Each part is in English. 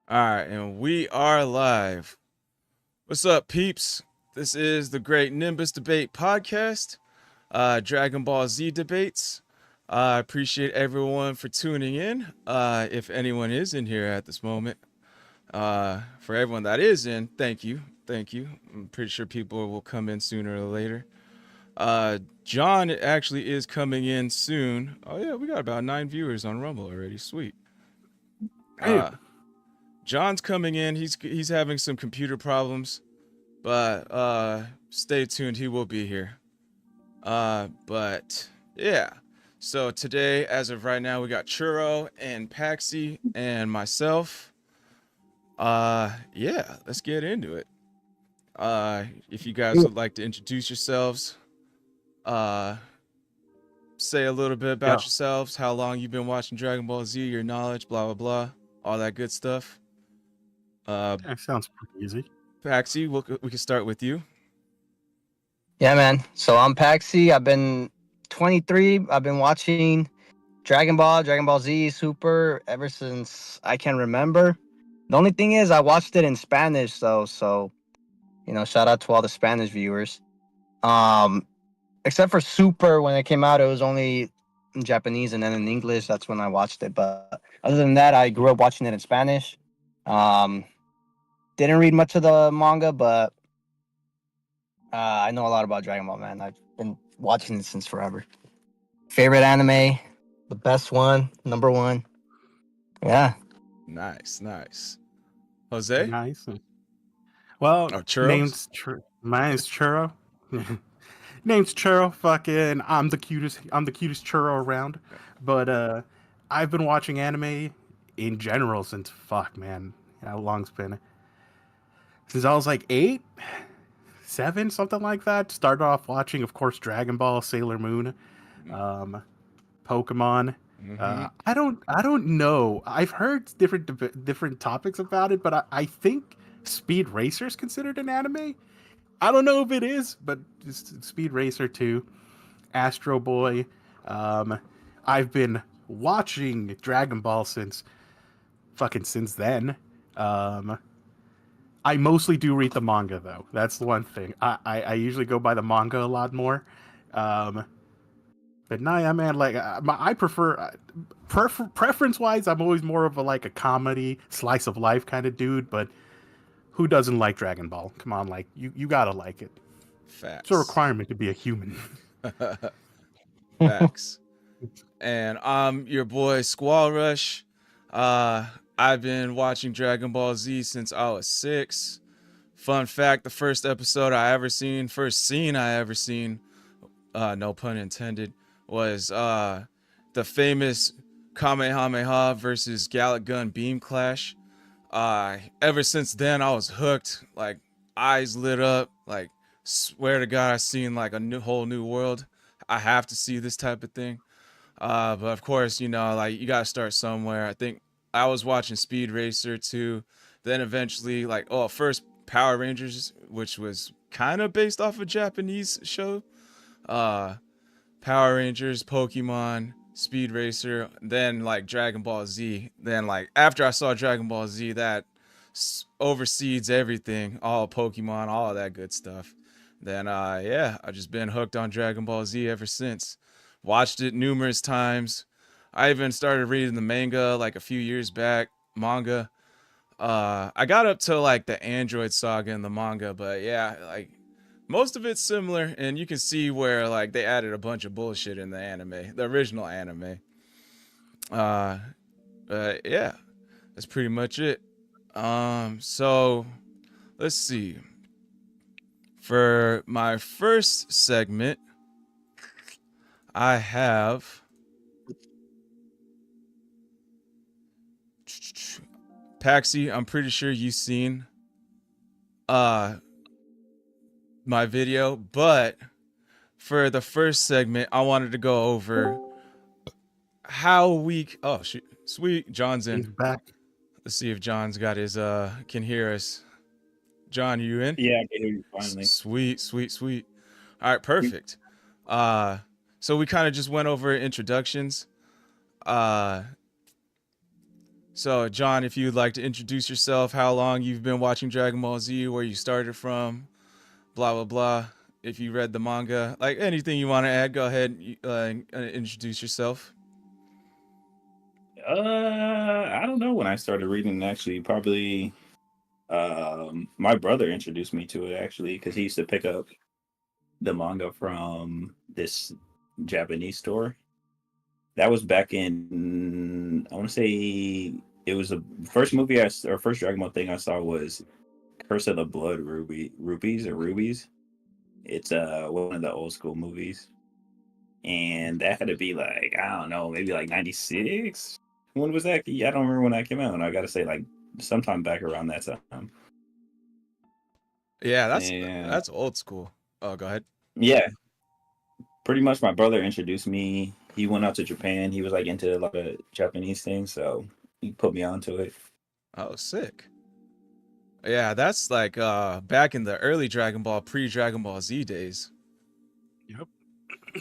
All right, and we are live. What's up, peeps? This is the Great Nimbus Debate Podcast, Dragon Ball Z debates. I appreciate everyone for tuning in. If anyone is in here at this moment, for everyone that is in, thank you. I'm pretty sure people will come in sooner or later. John actually is coming in soon. Oh yeah, we got about 9 viewers on Rumble already. Sweet. Hey, Uh, John's coming in. He's having some computer problems, but stay tuned. He will be here. But yeah. So today, as of right now, we got Churro and Paxi and myself. Yeah, let's get into it. If you guys would like to introduce yourselves, uh, say a little bit about yo, yourselves, how long you've been watching Dragon Ball Z, your knowledge, blah blah blah, all that good stuff. Uh, that sounds pretty easy. Paxi, we can start with you. Yeah, man. So I'm Paxi. I've been 23. I've been watching Dragon Ball Z, Super ever since I can remember. The only thing is, I watched it in Spanish, though. So shout out to all the Spanish viewers. Um, except for Super, when it came out, it was only in Japanese and then in English. That's when I watched it. But other than that, I grew up watching it in Spanish. Um, didn't read much of the manga, but I know a lot about Dragon Ball, man. I've been watching it since forever. Favorite anime, the best one, number one. Yeah. Nice, nice. Jose? Nice. Well, Oh, churros? mine is Churro. Name's Churro. Fucking, I'm the cutest. I'm the cutest churro around. But I've been watching anime in general since man, how long it's been? Since I was like 8, 7, something like that. Started off watching, of course, Dragon Ball, Sailor Moon, um, Pokemon. Mm-hmm. I don't know. I've heard different topics about it, but I think Speed Racer is considered an anime. I don't know if it is, but just Speed Racer 2, Astro Boy. I've been watching Dragon Ball since then. Um, I mostly do read the manga though. That's the one thing. I usually go by the manga a lot more. Um, but nah, yeah, man. Like I prefer, preference wise, I'm always more of a comedy slice of life kind of dude. But who doesn't like Dragon Ball? Come on, like you gotta like it. It's a Facts. requirement to be a human. Facts. And I'm your boy Squall Rush. I've been watching Dragon Ball Z since I was 6. Fun fact, the first scene I ever seen, no pun intended, was the famous Kamehameha versus Gallic Gun beam clash. Ever since then, I was hooked. Like, eyes lit up. Like, swear to God, I seen like a whole new world. I have to see this type of thing. But of course, like you gotta start somewhere. I think I was watching Speed Racer too. Then eventually, like, first Power Rangers, which was kind of based off a Japanese show. Uh, Power Rangers, Pokemon, Speed Racer, then like Dragon Ball Z. Then like after I saw Dragon Ball Z, that oversees everything, all Pokemon, all of that good stuff. Then yeah, I've just been hooked on Dragon Ball Z ever since. Watched it numerous times. I even started reading the manga like a few years back. Manga. I got up to like the Android saga in the manga, but yeah, like most of it's similar, and you can see where like they added a bunch of bullshit in the anime, the original anime. Uh, yeah, that's pretty much it. So let's see. For my first segment, I have Paxi. I'm pretty sure you've seen uh my video, but for the first segment, I wanted to go over how we. Oh shit, sweet, John's He's in. back. Let's see if John's got his can hear us. John, you in? Yeah, I can hear you finally. Sweet, sweet, sweet. All right, perfect. Uh, so we kind of just went over introductions. Uh, So, John, if you'd like to introduce yourself, how long you've been watching Dragon Ball Z, where you started from, blah blah blah. If you read the manga, like anything you want to add, go ahead and introduce yourself. I don't know when I started reading. Actually, probably my brother introduced me to it actually because he used to pick up the manga from this Japanese store. That was back in I want to say it was the first movie or first Dragon Ball thing I saw was Curse of the Blood Rubies. It's one of the old school movies, and that had to be like I don't know, maybe like '96. When was that? Yeah, I don't remember when that came out. I gotta say like sometime back around that time. Yeah, And that's old school. Oh, go ahead. yeah, pretty much my brother introduced me. He went out to Japan. He was like into a lot of Japanese things, so he put me onto it. Oh, sick. Yeah, that's like back in the early Dragon Ball, pre-Dragon Ball Z days. Yep.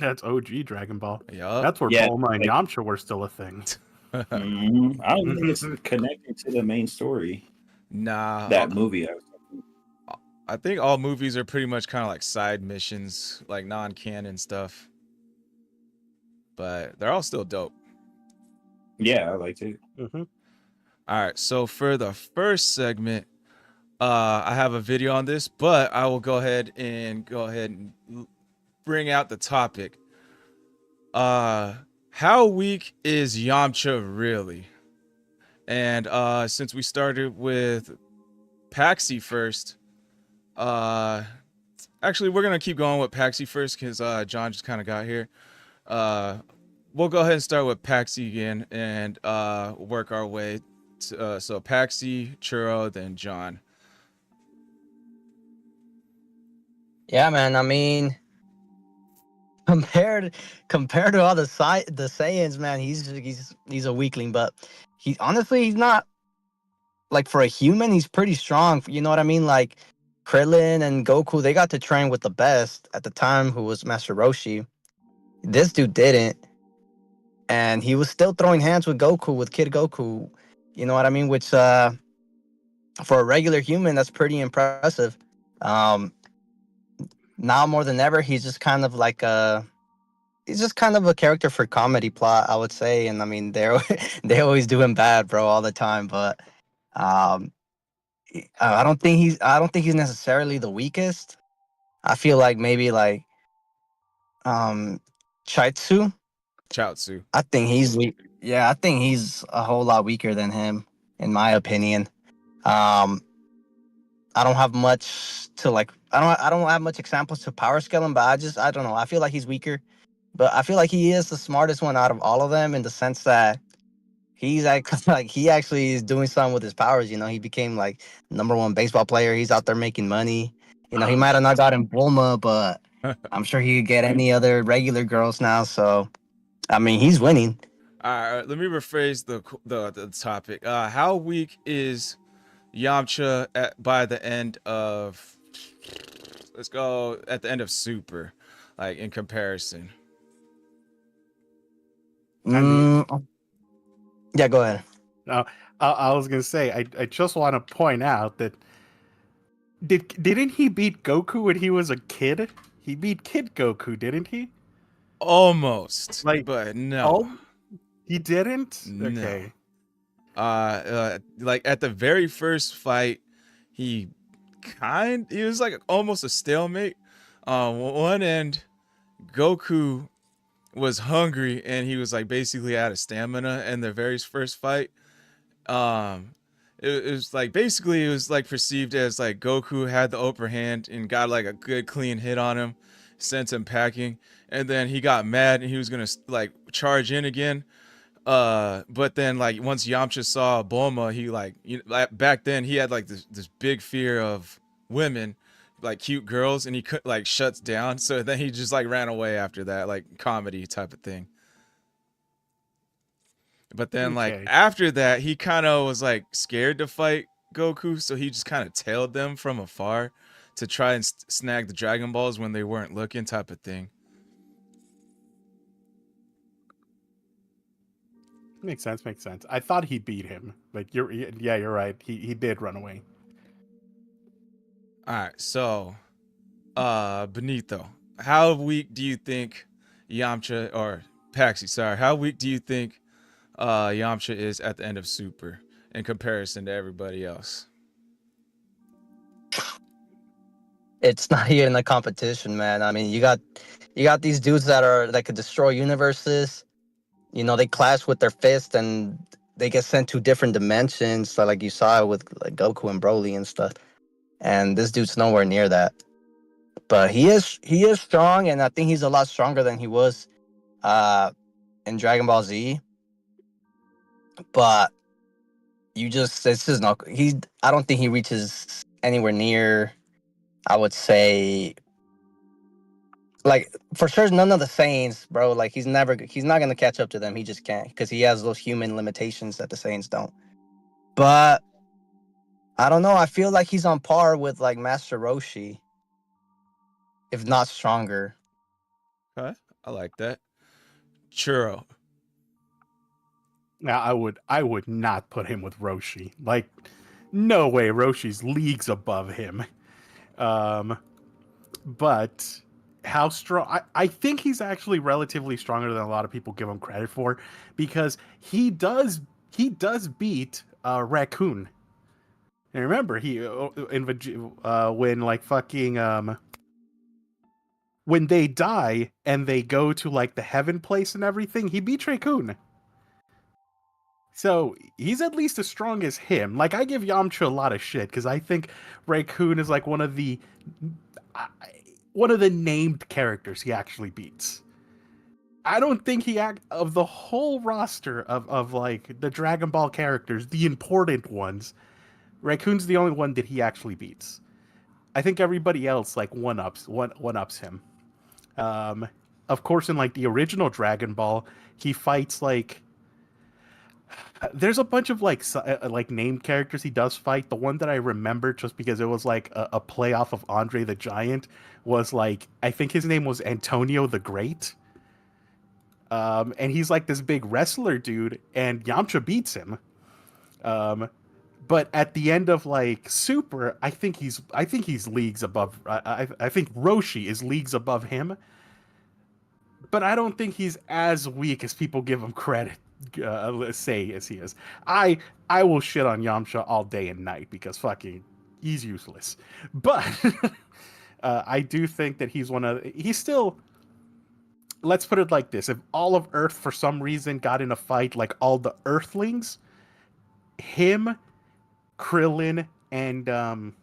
That's OG Dragon Ball. Yup. That's where Yeah, Bulma and like, Yamcha were still a thing. I don't think it's connected to the main story. Nah, That movie. I think all movies are pretty much kind of like side missions, like non-canon stuff. But they're all still dope. Yeah, I liked it. All right, so for the first segment, I have a video on this, but I will go ahead and bring out the topic. How weak is Yamcha really? And since we started with Paxi first, actually we're gonna keep going with Paxi first because John just kind of got here. We'll go ahead and start with Paxi again and work our way to, so Paxi, Churro, then John. Yeah, man. I mean, compared to all the Saiyans, man, he's a weakling. But he's not like for a human. He's pretty strong. You know what I mean? Like Krillin and Goku, they got to train with the best at the time, who was Master Roshi. This dude didn't, and he was still throwing hands with Goku, with Kid Goku. You know what I mean? Which for a regular human, that's pretty impressive. Um, Now more than ever, he's just kind of a character for comedy plot, I would say. And I mean, they always do him bad, bro, all the time. But um, I don't think he's necessarily the weakest. I feel like maybe like um, Chaitsu. Chaozu. I think he's weak. Yeah, I think he's a whole lot weaker than him, in my opinion. Um, I don't have much to like. I don't have much examples to power scale him, but I don't know. I feel like he's weaker, but I feel like he is the smartest one out of all of them in the sense that he's like he actually is doing something with his powers. You know, he became like #1 baseball player. He's out there making money. You know, he might have not gotten Bulma, but I'm sure he could get any other regular girls now. So, I mean, he's winning. All right, let me rephrase the topic. How weak is Yamcha by the end of? Let's go at the end of Super, like in comparison. I mean, Yeah, go ahead. I was gonna say, I just want to point out that didn't he beat Goku when he was a kid? He beat Kid Goku, didn't he? Almost, Like, but no, Oh, he didn't. no. Okay. Like at the very first fight, he was like almost a stalemate. One end, Goku was hungry and he was like basically out of stamina in the very first fight. It was like basically it was like perceived as like Goku had the upper hand and got like a good clean hit on him, sent him packing, and then he got mad and he was gonna like charge in again. But then like once Yamcha saw Bulma, he like back then he had like this big fear of women, like cute girls, and he could like shuts down. So then he just like ran away after that, like comedy type of thing. But then like Okay. after that, he kind of was like scared to fight Goku, so he just kind of tailed them from afar to try and snag the Dragon Balls when they weren't looking, type of thing. Makes sense. Makes sense. I thought he beat him, but you're right. He did run away. All right, so Benito, how weak do you think Yamcha or Paxi, sorry, how weak do you think Yamcha is at the end of Super in comparison to everybody else? It's not even a competition, man. I mean, you got these dudes that could destroy universes. You know, they clash with their fist and they get sent to different dimensions. So like you saw with like Goku and Broly and stuff. And this dude's nowhere near that. But he is strong, and I think he's a lot stronger than he was in Dragon Ball Z. But it's just not I don't think he reaches anywhere near, I would say, like, for sure none of the Saiyans, bro. Like, he's not gonna catch up to them. He just can't, because he has those human limitations that the Saiyans don't. But I don't know, I feel like he's on par with like Master Roshi, if not stronger. Okay, I like that. Churro. Now, I would not put him with Roshi. Like, no way. Roshi's leagues above him. But how strong? I think he's actually relatively stronger than a lot of people give him credit for, because he does beat Raccoon. And remember, when like fucking when they die and they go to like the heaven place and everything, he beats Raccoon. So he's at least as strong as him. Like, I give Yamcha a lot of shit because I think Raccoon is like one of the named characters he actually beats. I don't think of the whole roster of like the Dragon Ball characters, the important ones, Raccoon's the only one that he actually beats. I think everybody else like one ups him. Of course, in like the original Dragon Ball, he fights like. There's a bunch of like named characters he does fight. The one that I remember, just because it was like a play off of Andre the Giant, was like, I think his name was Antonio the Great. And he's like this big wrestler dude, and Yamcha beats him. But at the end of like Super, I think he's leagues above. I think Roshi is leagues above him. But I don't think he's as weak as people give him credit. Say as he is. I will shit on Yamcha all day and night because fucking he's useless. But I do think that he's still. Let's put it like this: if all of Earth for some reason got in a fight, like all the Earthlings, him, Krillin, and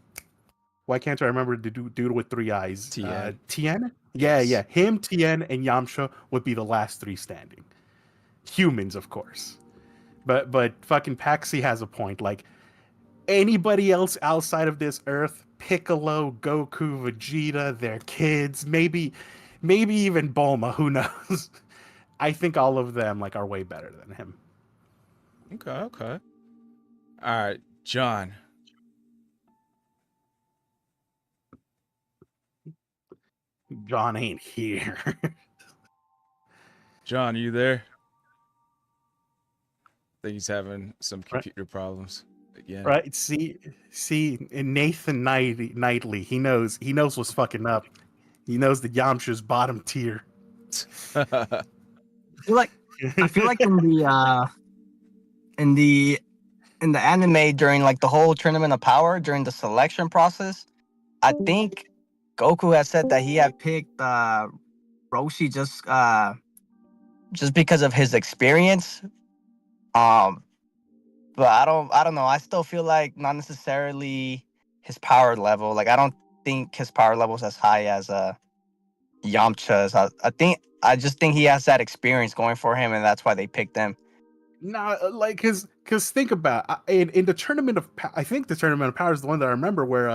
why can't I remember the dude with three eyes? Tien. Tien? Yes. Yeah. Him, Tien, and Yamcha would be the last three standing. Humans, of course. But fucking Paxi has a point. Like, anybody else outside of this Earth, Piccolo, Goku, Vegeta, their kids, maybe even Bulma, who knows? I think all of them like are way better than him. Okay. All right, John. John ain't here. John, are you there? I think he's having some computer problems again. Right? See, and Nathan Knightley, he knows what's fucking up. He knows the Yamcha's bottom tier. I feel like in the anime, during like the whole Tournament of Power, during the selection process, I think Goku has said that he had picked Roshi just because of his experience. But I don't know. I still feel like not necessarily his power level. Like, I don't think his power level is as high as Yamcha's. I just think he has that experience going for him, and that's why they picked him. Nah, like, cause think about in the Tournament of I think the Tournament of Power is the one that I remember where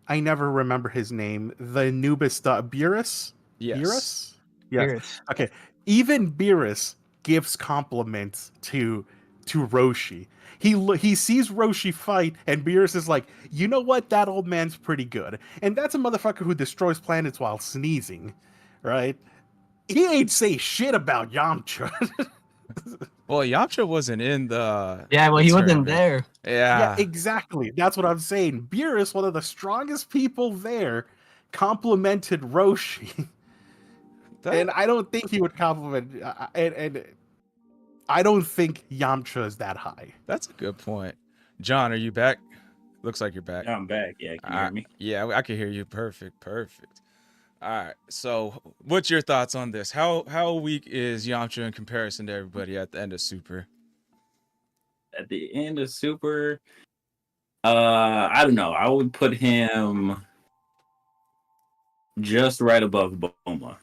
I never remember his name. The Nimbus Beerus? Yes. Beerus? Yes. Beerus. Okay. Even Beerus gives compliments to Roshi. He sees Roshi fight, and Beerus is like, you know what? That old man's pretty good. And that's a motherfucker who destroys planets while sneezing, right? He ain't say shit about Yamcha. Well, Yamcha wasn't in the Yeah, well, the he wasn't tournament. there. Yeah, Yeah. exactly. That's what I'm saying. Beerus, one of the strongest people there, complimented Roshi, That and I don't think he would compliment. And I don't think Yamcha is that high. that's a good point. John, are you back? Looks like you're back. I'm back. Yeah, can you hear me? Yeah, I can hear you. Perfect. All right. So, what's your thoughts on this? How weak is Yamcha in comparison to everybody at the end of Super? At the end of Super, I don't know. I would put him just right above Boma.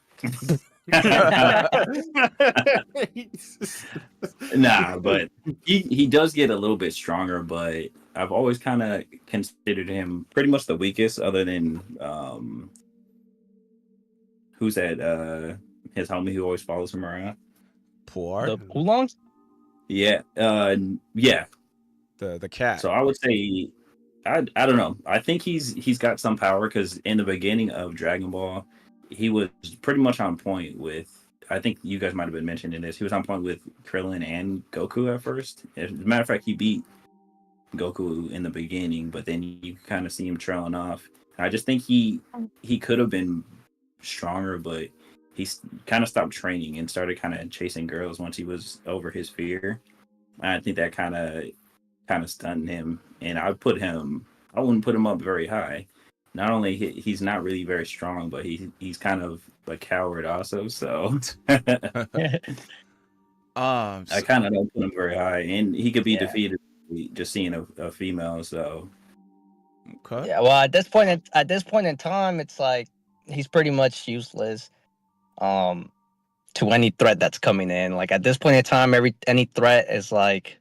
Nah, but he does get a little bit stronger, but I've always kind of considered him pretty much the weakest, other than who's that? His homie who always follows him around. Puar, The Oolongs? Yeah, yeah. the cat. So I would say, I don't know. I think he's got some power because in the beginning of Dragon Ball, he was pretty much on point with. I think you guys might have been mentioning this. He was on point with Krillin and Goku at first. As a matter of fact, he beat Goku in the beginning, but then you kind of see him trailing off. I just think he could have been stronger, but he's kind of stopped training and started kind of chasing girls once he was over his fear. And I think that kind of stunned him. And I wouldn't put him up very high. Not only he's not really very strong, but he's kind of a coward also. So I kind of don't put him very high, and he could be defeated just seeing a female. So Okay. Yeah, well, at this point in time, it's like he's pretty much useless to any threat that's coming in. Like at this point in time, any threat is like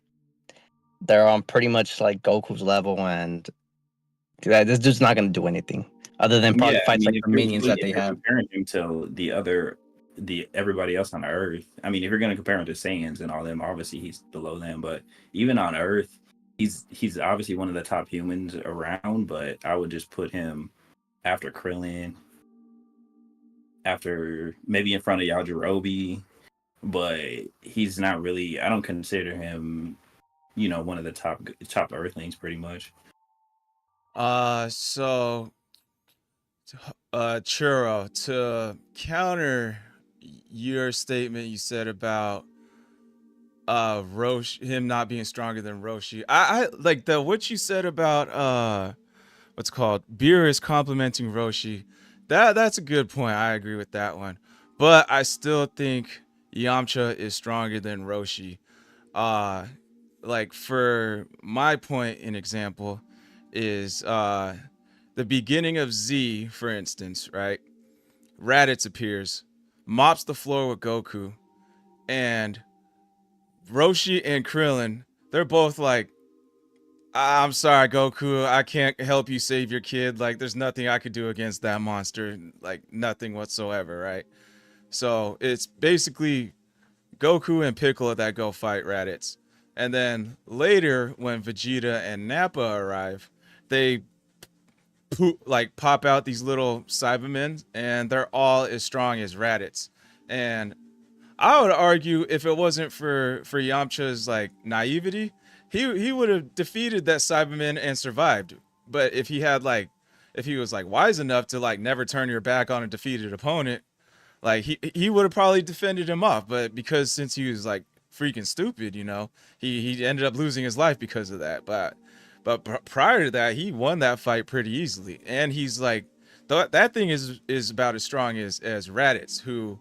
they're on pretty much like Goku's level, and this dude's not gonna do anything other than probably fight like the minions that they have. Comparing him to the everybody else on Earth. I mean, if you're gonna compare him to Saiyans and all them, obviously he's below them. But even on Earth, he's obviously one of the top humans around. But I would just put him after Krillin, after maybe in front of Yajirobe. But he's not really. I don't consider him, one of the top Earthlings, pretty much. So Churro, to counter your statement you said about Roshi, him not being stronger than Roshi. I like what you said about what's called Beerus complimenting Roshi. That's a good point. I agree with that one. But I still think Yamcha is stronger than Roshi. Like for my point in example is the beginning of Z, for instance, right? Raditz appears, mops the floor with Goku, and Roshi and Krillin, they're both like, I'm sorry, Goku, I can't help you save your kid. Like, there's nothing I could do against that monster. Like, nothing whatsoever, right? So it's basically Goku and Piccolo that go fight Raditz. And then later, when Vegeta and Nappa arrive, they pop out these little Cybermen, and they're all as strong as Raditz. And I would argue if it wasn't for Yamcha's like naivety, he would have defeated that Cyberman and survived. But if he was like wise enough to like never turn your back on a defeated opponent, like he would have probably defended him off. But because since he was like freaking stupid, he ended up losing his life because of that. But prior to that, he won that fight pretty easily. And he's like, that thing is about as strong as Raditz, who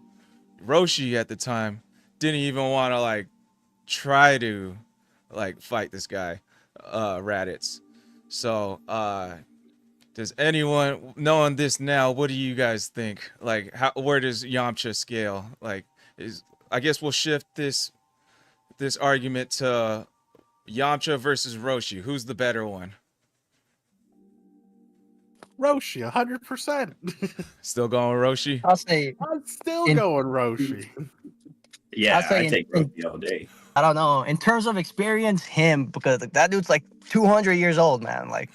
Roshi at the time didn't even want to like try to like fight this guy, Raditz. So does anyone knowing this now, what do you guys think? Like where does Yamcha scale? Like I guess we'll shift this argument to Yamcha versus Roshi. Who's the better one? Roshi, 100%. Still going Roshi? I'll say I'm still going Roshi. Yeah, I'll say I take Roshi all day. I don't know. In terms of experience, him, because that dude's like 200 years old, man. Like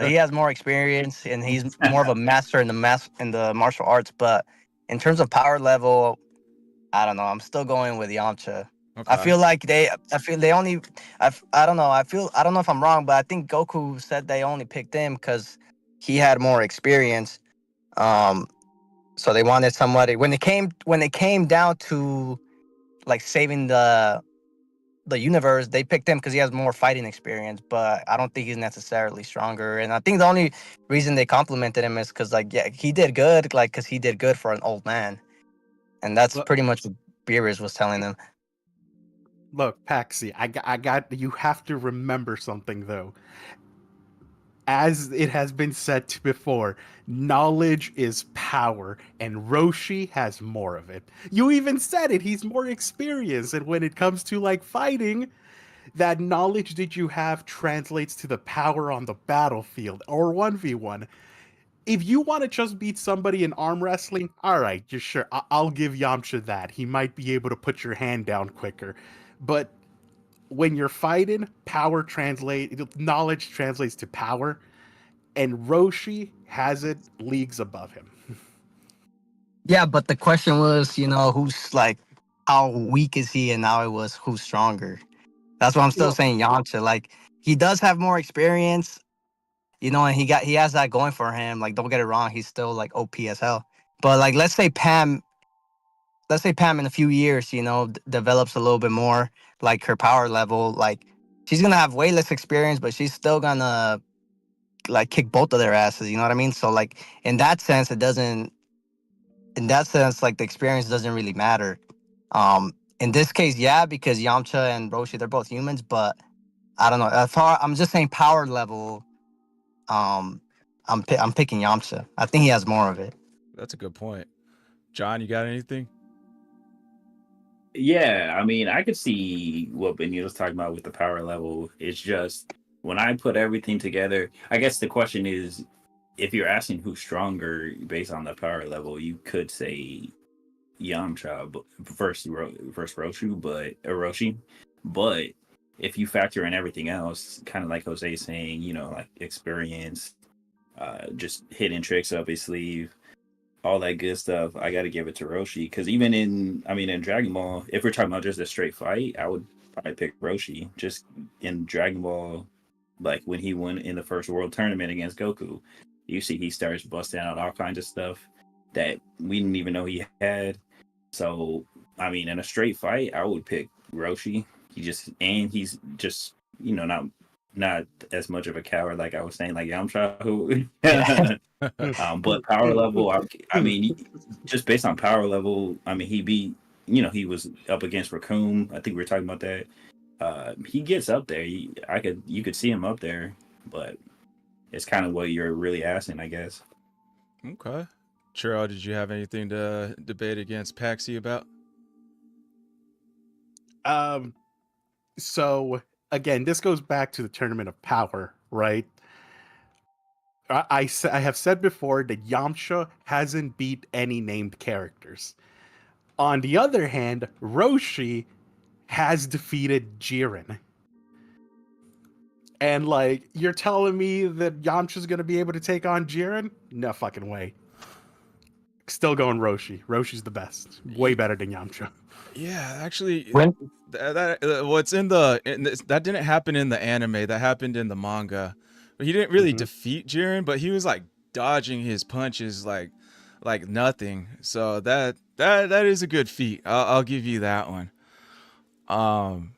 he has more experience and he's more of a master in the martial arts. But in terms of power level, I don't know. I'm still going with Yamcha. I Okay. feel like they only. I don't know. I don't know if I'm wrong, but I think Goku said they only picked him because he had more experience. Um, so they wanted somebody when it came down to like saving the universe. They picked him because he has more fighting experience, but I don't think he's necessarily stronger. And I think the only reason they complimented him is because like yeah, he did good, like because he did good for an old man, and that's Look, pretty much what Beerus was telling them. look, Paxi, I got. You have to remember something though. As it has been said before, knowledge is power, and Roshi has more of it. You even said it, he's more experienced, and when it comes to like fighting, that knowledge that you have translates to the power on the battlefield or 1v1. If you want to just beat somebody in arm wrestling, all right, just sure, I'll give Yamcha that. He might be able to put your hand down quicker. But when you're fighting, knowledge translates to power, and Roshi has it leagues above him. Yeah, but the question was, who's like, how weak is he? And now it was who's stronger. That's why I'm still Well, saying Yamcha. Like he does have more experience, and he has that going for him. Like don't get it wrong, he's still like OP as hell. But like let's say Pam in a few years, develops a little bit more, like her power level. Like she's gonna have way less experience, but she's still gonna like kick both of their asses. You know what I mean? So like in that sense, it doesn't. In that sense, like the experience doesn't really matter. In this case, yeah, because Yamcha and Roshi, they're both humans, but I don't know. I'm just saying power level. Um, I'm picking Yamcha. I think he has more of it. That's a good point. John, you got anything? Yeah, I mean, I could see what Benito's talking about with the power level. It's just when I put everything together, I guess the question is if you're asking who's stronger based on the power level, you could say Yamcha versus Roshi. But if you factor in everything else, kind of like Jose saying, like experience, just hidden tricks up his sleeve, all that good stuff, I got to give it to Roshi. Because even in Dragon Ball, if we're talking about just a straight fight, I would probably pick Roshi. Just in Dragon Ball, like when he won in the first World Tournament against Goku, you see he starts busting out all kinds of stuff that we didn't even know he had. So, I mean, in a straight fight, I would pick Roshi. He's just, not as much of a coward like I was saying, like Yamcha, who but power level, I mean, just based on power level, I mean, he beat, he was up against Raccoon. I think we were talking about that. He gets up there. You could see him up there, but it's kind of what you're really asking, I guess. Okay. Churro, did you have anything to debate against Paxi about? So again, this goes back to the Tournament of Power, right? I have said before that Yamcha hasn't beat any named characters. On the other hand, Roshi has defeated Jiren. And like, you're telling me that Yamcha's gonna be able to take on Jiren? No fucking way. Still going Roshi. Roshi's the best. Way better than Yamcha. Yeah, actually, When what's that didn't happen in the anime. That happened in the manga. He didn't really Mhm. defeat Jiren, but he was like dodging his punches like nothing. So that is a good feat. I'll give you that one. Um,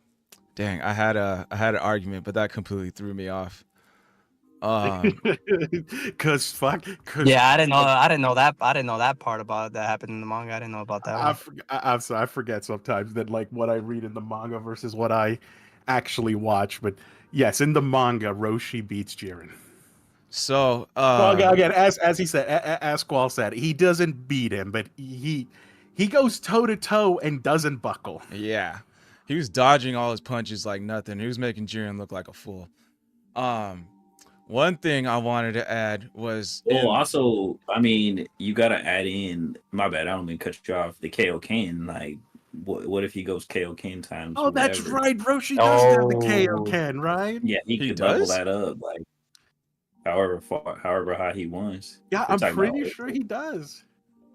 dang, I had an argument, but that completely threw me off. Um, Cause Yeah, I didn't know that part about it that happened in the manga. I didn't know about that one. I'm sorry, I forget sometimes that like what I read in the manga versus what I actually watch. But yes, in the manga, Roshi beats Jiren. so Well, again, as he said, as Squall said, he doesn't beat him, but he goes toe to toe and doesn't buckle. yeah, he was dodging all his punches like nothing. He was making Jiren look like a fool. Um, One thing I wanted to add was Well, in also, I mean, you got to add in, my bad, I don't mean to cut you off, the Kaioken. Like, what if he goes Kaioken times Oh, that's whatever? right. Roshi does have the KO Oh, Ken, right? Yeah, he he could level does. that up, like, however high he wants. Yeah, If we're I'm talking about, pretty sure he does.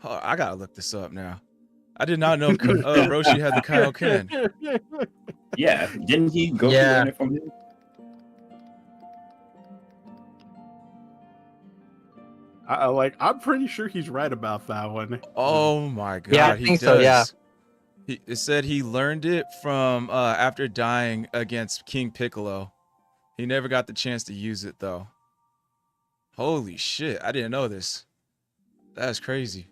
Oh, I gotta look this up now. I did not know Roshi had the Kaioken. Yeah, didn't he go through Yeah. learn it from him? I'm pretty sure he's right about that one. Oh my god, Yeah, I he think does. so, yeah. It said he learned it from after dying against King Piccolo. He never got the chance to use it though. Holy shit, I didn't know this. That's crazy.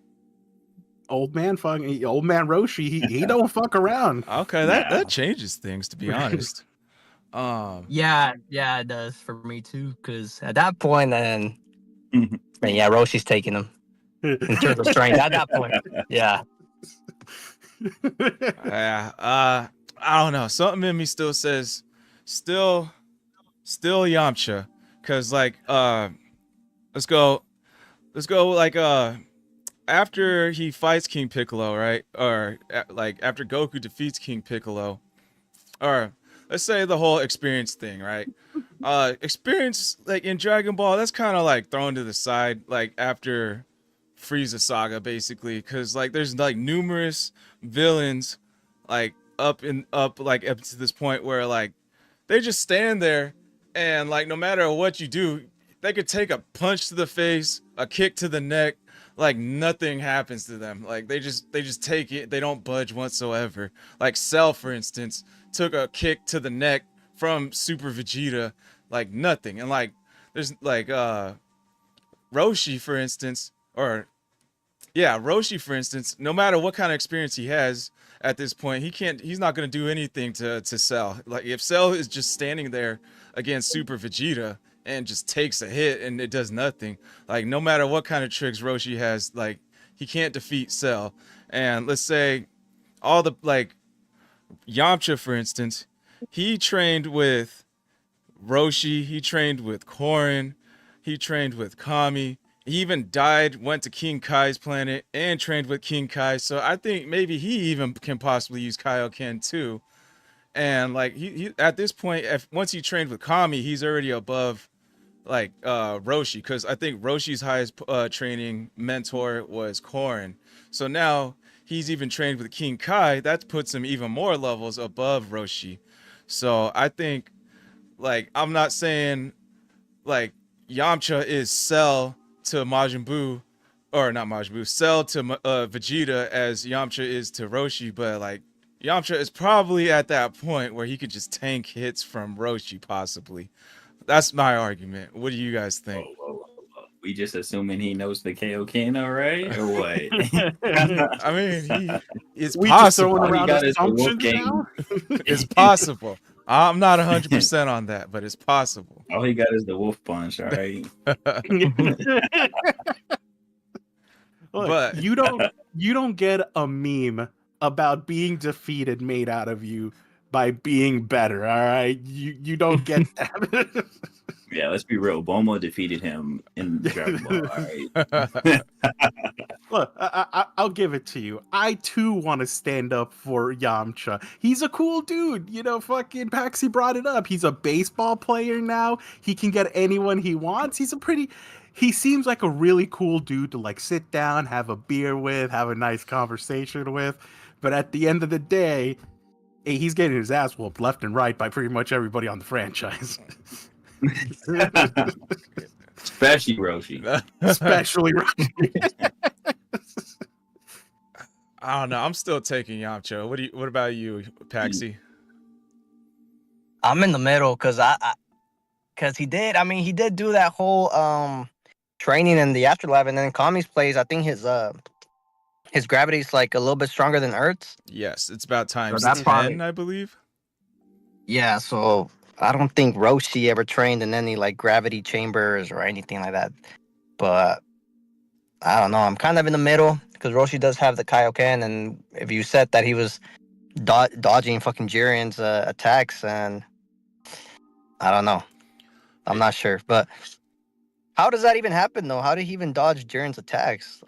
Old man Roshi, he don't fuck around. Okay, Nah. that changes things, to be honest. Yeah, it does for me too. Because at that point, then, man, yeah, Roshi's taking him in terms of strength. At that point, yeah. Yeah, I don't know. Something in me still says, still Yamcha, cause like, let's go like after he fights King Piccolo, right? Or like after Goku defeats King Piccolo, or let's say the whole experience thing, right? Experience like in Dragon Ball, that's kind of like thrown to the side, like after Frieza saga, basically, because like there's like numerous villains, like up to this point where like they just stand there, and like no matter what you do, they could take a punch to the face, a kick to the neck, like nothing happens to them. Like they just take it, they don't budge whatsoever. Like Cell, for instance, took a kick to the neck from Super Vegeta, like nothing. And like there's like Roshi, for instance, Roshi, for instance, no matter what kind of experience he has at this point, he's not going to do anything to Cell. Like if Cell is just standing there against Super Vegeta and just takes a hit and it does nothing, like no matter what kind of tricks Roshi has, like he can't defeat Cell. And let's say all the like Yamcha, for instance, he trained with Roshi, he trained with Korin, he trained with Kami. He even went to King Kai's planet and trained with King Kai. So I think maybe he even can possibly use Kaioken too. And like he at this point, once he trained with Kami, he's already above like Roshi, because I think Roshi's highest training mentor was Korin. So now he's even trained with King Kai. That puts him even more levels above Roshi. So I think like I'm not saying like Yamcha is Cell to Majin Buu, or not Majin Buu, Cell to Vegeta as Yamcha is to Roshi, but like Yamcha is probably at that point where he could just tank hits from Roshi, possibly. That's my argument. What do you guys think? Whoa. We just assuming he knows the Kaioken, all right, or what? I mean, it's we just possible. throwing All he around got is the wolf assumptions now. It's possible. I'm not 100% on that, but it's possible. All he got is the wolf punch, all right. Look, But- you don't get a meme about being defeated made out of you by being better. All right, you don't get that. Yeah, let's be real. Bulma defeated him in Dragon Ball, all right. Look, I'll give it to you. I too want to stand up for Yamcha. He's a cool dude. You know, fucking Paxi brought it up. He's a baseball player now. He can get anyone he wants. He seems like a really cool dude to like sit down, have a beer with, have a nice conversation with. But at the end of the day, he's getting his ass whooped left and right by pretty much everybody on the franchise. Especially Roshi. Especially Roshi. I don't know. I'm still taking Yamcha. What about you, Paxi? I'm in the middle because he did do that whole training in the afterlife, and then in Kami's place, I think his gravity's like a little bit stronger than Earth's. Yes, it's about times that's 10, probably- I believe. Yeah, so I don't think Roshi ever trained in any like gravity chambers or anything like that. But I don't know. I'm kind of in the middle because Roshi does have the Kaioken, and if you said that he was dodging fucking Jiren's attacks, and I don't know. I'm not sure, but how does that even happen though? How did he even dodge Jiren's attacks?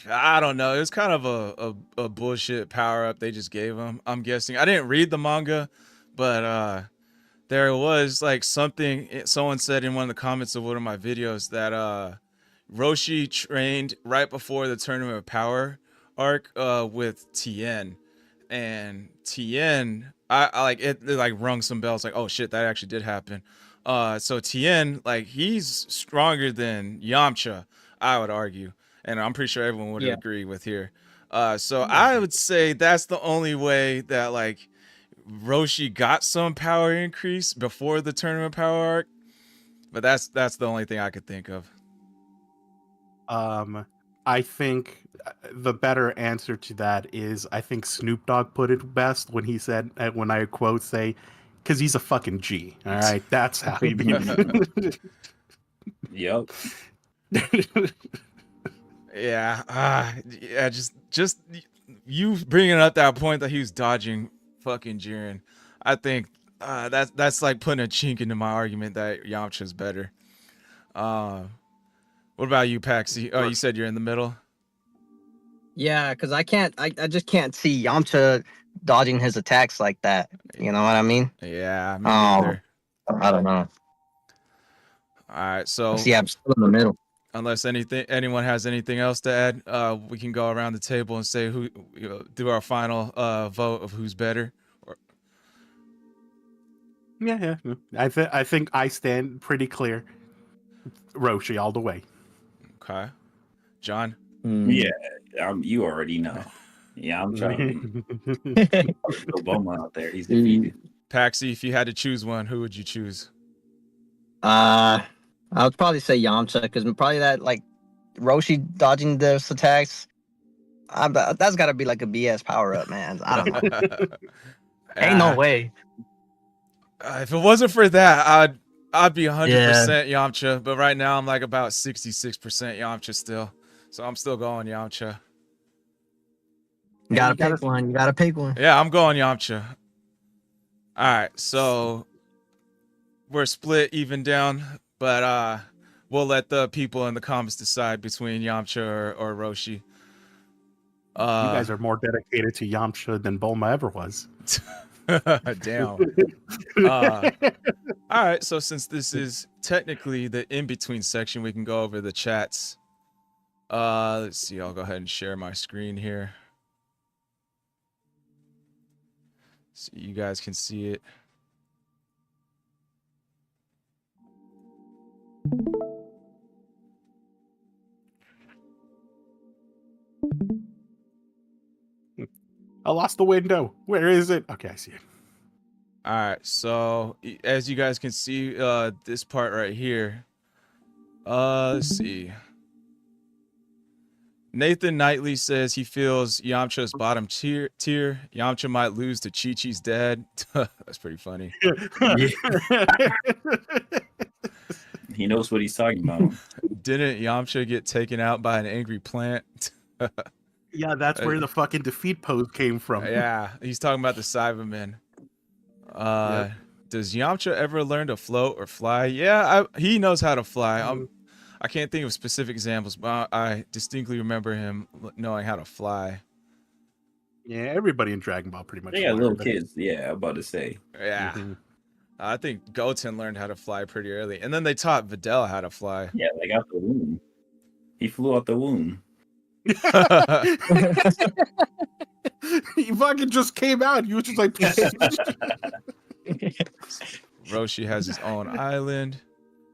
I don't know. It was kind of a bullshit power up they just gave him. I'm guessing. I didn't read the manga, but there was like something someone said in one of the comments of one of my videos that Roshi trained right before the Tournament of Power arc with Tien, and Tien, I like it like rung some bells like, oh shit, that actually did happen. So Tien, like he's stronger than Yamcha, I would argue, and I'm pretty sure everyone would Yeah. agree with here. So I would say that's the only way that like Roshi got some power increase before the tournament power arc, but that's the only thing I could think of. I think the better answer to that is I think Snoop Dogg put it best when he said, when I quote say, because he's a fucking G. All right, that's how he. Yep. Yeah, just you bringing up that point that he was dodging fucking Jiren. I think that's like putting a chink into my argument that Yamcha's better. What about you, Paxi? Oh, you said you're in the middle. Yeah, because I just can't see Yamcha dodging his attacks like that. You know what I mean? Yeah, me neither. I don't know. All right, so See, I'm still in the middle. unless anyone has anything else to add, we can go around the table and say who do our final vote of who's better. Yeah. I think I stand pretty clear. Roshi all the way. Okay, John. Yeah, you already know. Yeah, I'm trying to Obama out there. He's defeated. Paxi, if you had to choose one, who would you choose? I would probably say Yamcha because probably that like Roshi dodging those attacks. That's got to be like a BS power up, man. I don't know. Ain't no way. If it wasn't for that, I'd be 100% Yamcha, but right now I'm like about 66% Yamcha still. So I'm still going Yamcha. You gotta pick one. You gotta pick one. Yeah, I'm going Yamcha. All right, so we're split even down, but we'll let the people in the comments decide between Yamcha or Roshi. You guys are more dedicated to Yamcha than Bulma ever was. Damn. All right, so since this is technically the in-between section, we can go over the chats. Let's see, I'll go ahead and share my screen here so you guys can see it. I lost the window. Where is it? Okay, I see it. All right, so as you guys can see, this part right here. Let's see. Nathan Knightley says he feels Yamcha's bottom tier. Yamcha might lose to Chi-Chi's dad. That's pretty funny. He knows what he's talking about. Didn't Yamcha get taken out by an angry plant? Yeah, that's where the fucking defeat pose came from. Yeah, he's talking about the Cybermen. Does Yamcha ever learn to float or fly? Yeah, he knows how to fly. I can't think of specific examples, but I distinctly remember him knowing how to fly. Yeah, everybody in Dragon Ball pretty much. They got little kids. Yeah, I'm about to say. Yeah. I think Goten learned how to fly pretty early. And then they taught Videl how to fly. Yeah, like out the womb. He flew out the womb. He fucking just came out. You was just like... Roshi has his own island.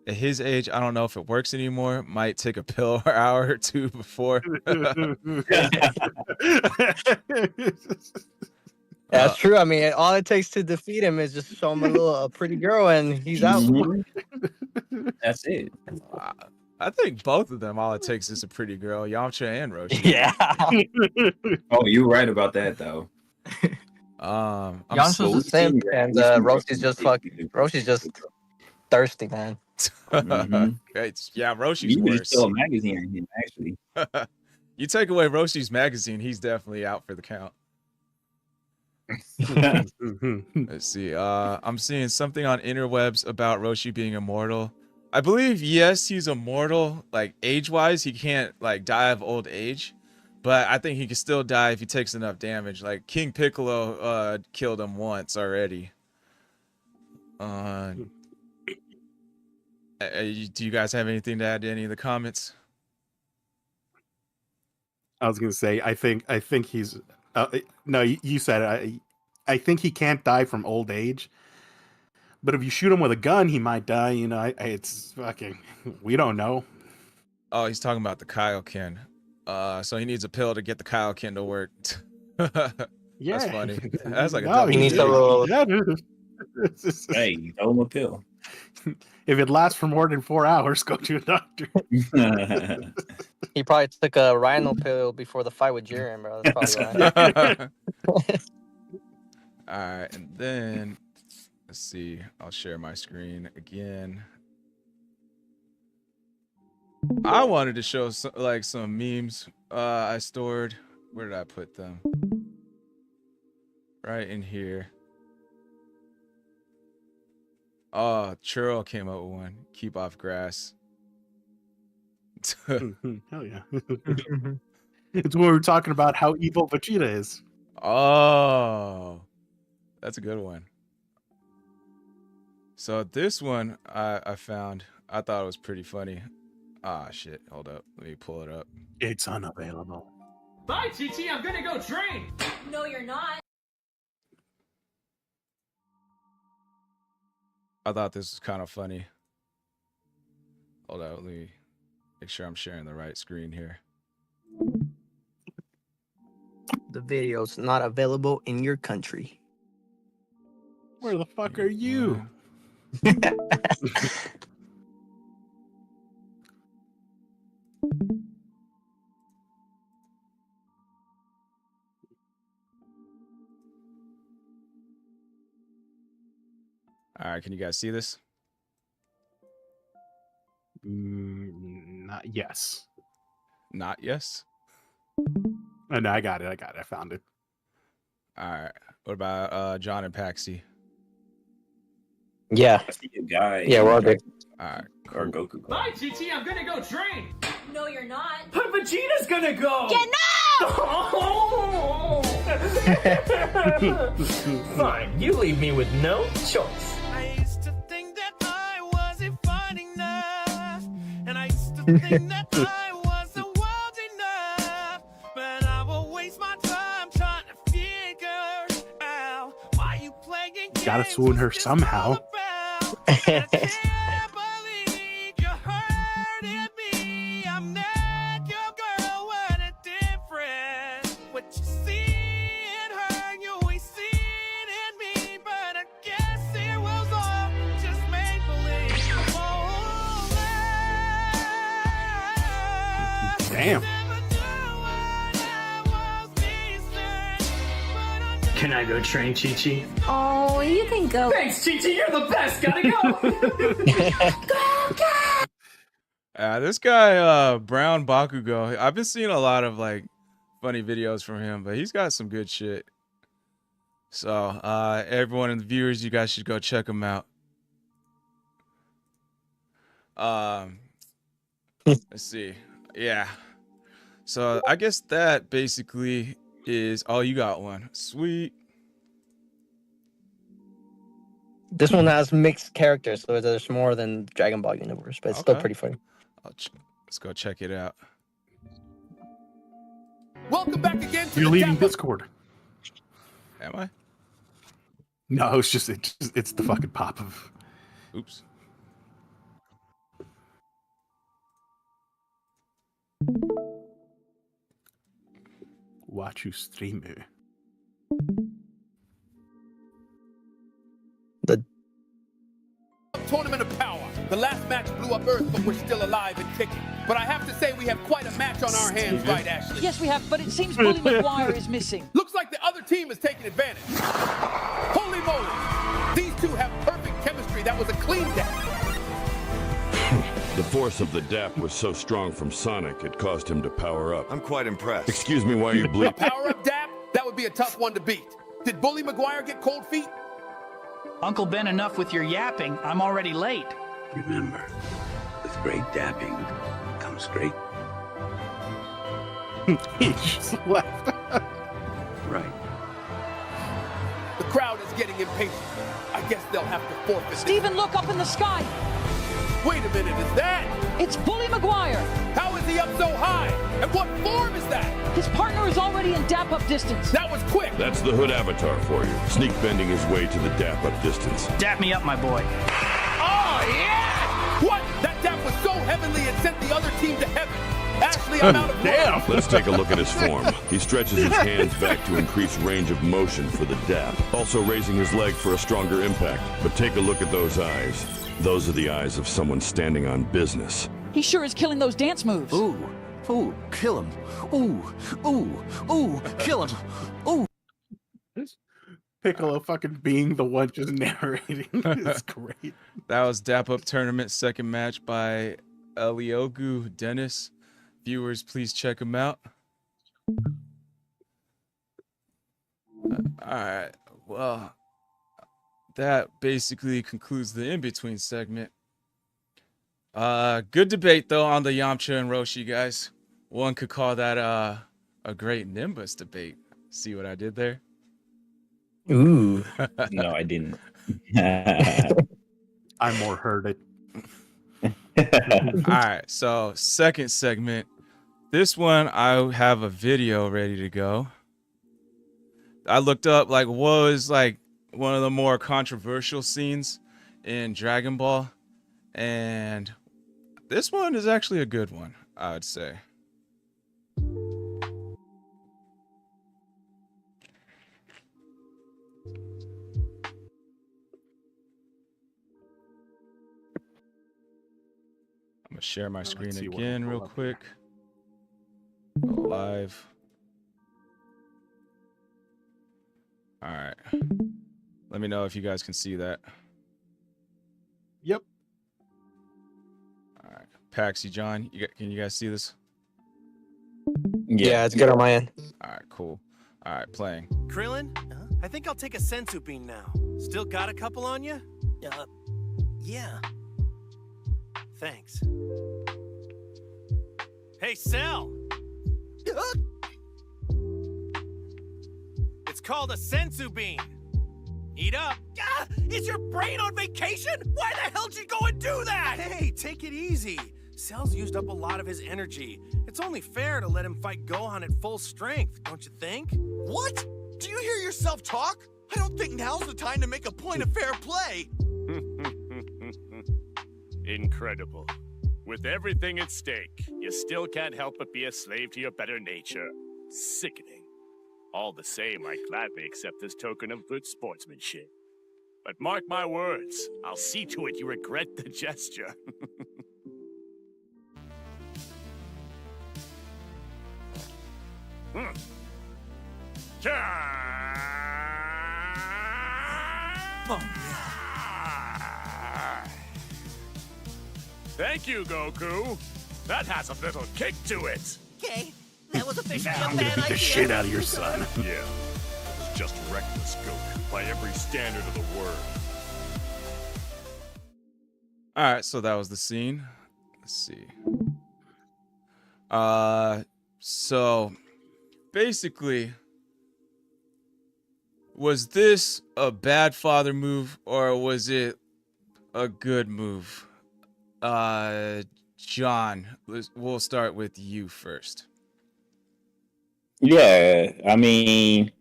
At his age, I don't know if it works anymore. Might take a pill or hour or two before. That's true. I mean, all it takes to defeat him is just show him a pretty girl, and he's out. That's it. I think both of them, all it takes is a pretty girl, Yamcha and Roshi. Yeah. Oh, you're right about that, though. Yamcha's a simp, and Roshi's just thirsty, man. Yeah, Roshi's worse. Still a magazine in him, actually. You take away Roshi's magazine, he's definitely out for the count. Let's see. I'm seeing something on interwebs about Roshi being immortal. I believe, yes, he's immortal. Like, age-wise, he can't, like, die of old age. But I think he can still die if he takes enough damage. Like, King Piccolo killed him once already. Do you guys have anything to add to any of the comments? I was gonna say, I think he's. No, you said it. I think he can't die from old age. But if you shoot him with a gun, he might die. You know, it's fucking. We don't know. Oh, he's talking about the Kaioken. So he needs a pill to get the Kaioken to work. Yeah, That's funny. That's like a no, double. He needs a little- Yeah, dude. Hey, throw him a pill. If it lasts for more than 4 hours, go to a doctor. He probably took a rhino pill before the fight with Jiren, bro. That's probably why. All right, and then let's see. I'll share my screen again. I wanted to show some memes I stored. Where did I put them? Right in here. Oh, Churro came up with one. Keep off grass. Hell yeah. It's when we were talking about how evil Vegeta is. Oh, that's a good one. So this one I found. I thought it was pretty funny. Ah, shit. Hold up. Let me pull it up. It's unavailable. Bye, Chi-Chi, I'm gonna go train! No, you're not. I thought this was kind of funny. Hold on, let me make sure I'm sharing the right screen here. The video's not available in your country. Where the fuck are you? All right, can you guys see this? Not yes. Not yes. Oh, no, I got it. I found it. All right. What about John and Paxi? Yeah. I see a guy. Yeah, we're all good. All right. Or Goku. Bye, Chi-Chi, I'm gonna go train! No, you're not. But Vegeta's gonna go! Yeah, no! Fine, you leave me with no choice. I used to think that I wasn't fun enough, and I used to think that I wasn't wild enough, but I will waste my time trying to figure out why you playing games. Gotta swoon her with this somehow. all about. I can't believe you hurted me. I'm not your girl, what a difference. What you see in her, you ain't seen in me, but I guess it was all just make believe. Oh, Damn. never knew what I was missing, but I knew Can I go train, Chi-Chi? Oh, you can go. Thanks, Chi-Chi, you're the best! Gotta go! This guy, Brown Bakugo, I've been seeing a lot of like funny videos from him, but he's got some good shit. So, everyone and the viewers, you guys should go check him out. Let's see. Yeah. So I guess that basically is. Oh, you got one. Sweet. This one has mixed characters, so there's more than Dragon Ball Universe, but it's still Okay. pretty funny. Let's go check it out. Welcome back again to You're the leaving Dapper- Discord. Am I? No, it's it's the fucking pop of. Oops. Watch you stream it. Tournament of Power. The last match blew up Earth, but we're still alive and kicking. But I have to say, we have quite a match on our hands, right, Ashley? Yes, we have, but it seems Bully McGuire is missing. Looks like the other team is taking advantage. Holy moly! These two have perfect chemistry. That was a clean death. The force of the DAP was so strong from Sonic, it caused him to power up. I'm quite impressed. Excuse me while you A bleep. power-up dap? That would be a tough one to beat. Did Bully McGuire get cold feet? Uncle Ben, enough with your yapping. I'm already late. Remember, with great dapping comes great. He just left. Right. The crowd is getting impatient. I guess they'll have to forfeit this. Steven, look up in the sky. Wait a minute, is that? It's Bully McGuire. How is he up so high? And what form is that? His partner is already in dap-up distance. That was quick. That's the Hood Avatar for you. Sneak bending his way to the dap up distance. Dap me up, my boy. Oh, yeah! What? That dap was so heavenly it sent the other team to heaven. Ashley, I'm out of Damn. Let's take a look at his form. He stretches his hands back to increase range of motion for the dap, also raising his leg for a stronger impact. But take a look at those eyes. Those are the eyes of someone standing on business. He sure is killing those dance moves. Ooh, kill him. Ooh, kill him. Ooh. Piccolo fucking being the one just narrating is great. That was Dap Up Tournament second match by Eliogu Dennis. Viewers, please check him out. Alright, well, that basically concludes the in-between segment. Good debate, though, on the Yamcha and Roshi, guys. One could call that a great Nimbus debate. See what I did there? Ooh. No, I didn't. I more heard it. All right, so second segment. This one, I have a video ready to go. I looked up like what was like one of the more controversial scenes in Dragon Ball, and this one is actually a good one, I would say. I'm gonna share my screen again real quick. Go live. All right. Let me know if you guys can see that. Yep. All right. Paxi, John, can you guys see this? Yeah, it's good on my end. All right, cool. All right, playing. Krillin, I think I'll take a sensu bean now. Still got a couple on you? Yeah. Thanks. Hey, Cell! It's called a sensu bean. Eat up. Is your brain on vacation? Why the hell did you go and do that? Hey, take it easy. Cell's used up a lot of his energy. It's only fair to let him fight Gohan at full strength, don't you think? What? Do you hear yourself talk? I don't think now's the time to make a point of fair play. Incredible. With everything at stake, you still can't help but be a slave to your better nature. Sickening. All the same, I gladly accept this token of good sportsmanship. But mark my words, I'll see to it you regret the gesture. Thank you, Goku. That has a little kick to it. Okay, that was officially I'm gonna beat the shit out of your son. Yeah, it's just reckless, Goku, by every standard of the word. All right, so that was the scene. Let's see. So basically, was this a bad father move or was it a good move? John, we'll start with you first. Yeah, I mean,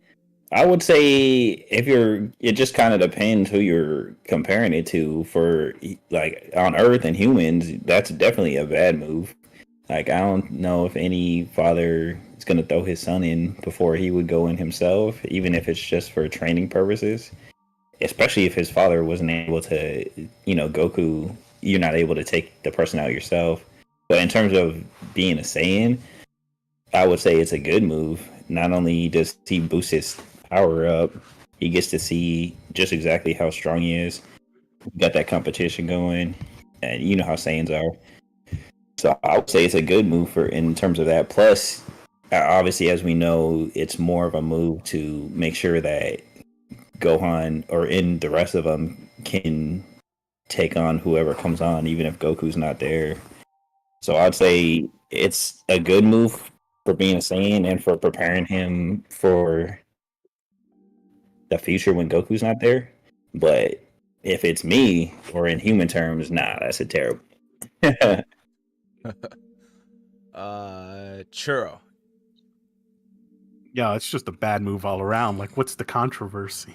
I would say it just kind of depends who you're comparing it to. For like on Earth and humans, that's definitely a bad move. Like, I don't know if any father is going to throw his son in before he would go in himself, even if it's just for training purposes. Especially if his father wasn't able to, Goku, you're not able to take the person out yourself. But in terms of being a Saiyan, I would say it's a good move. Not only does he boost his power up, he gets to see just exactly how strong he is. Got that competition going, and you know how Saiyans are. So I would say it's a good move in terms of that. Plus, obviously, as we know, it's more of a move to make sure that Gohan or in the rest of them can take on whoever comes on, even if Goku's not there. So I'd say it's a good move for being a Saiyan and for preparing him for the future when Goku's not there. But if it's me, or in human terms, nah, that's a terrible Churro. Yeah, it's just a bad move all around. Like, what's the controversy?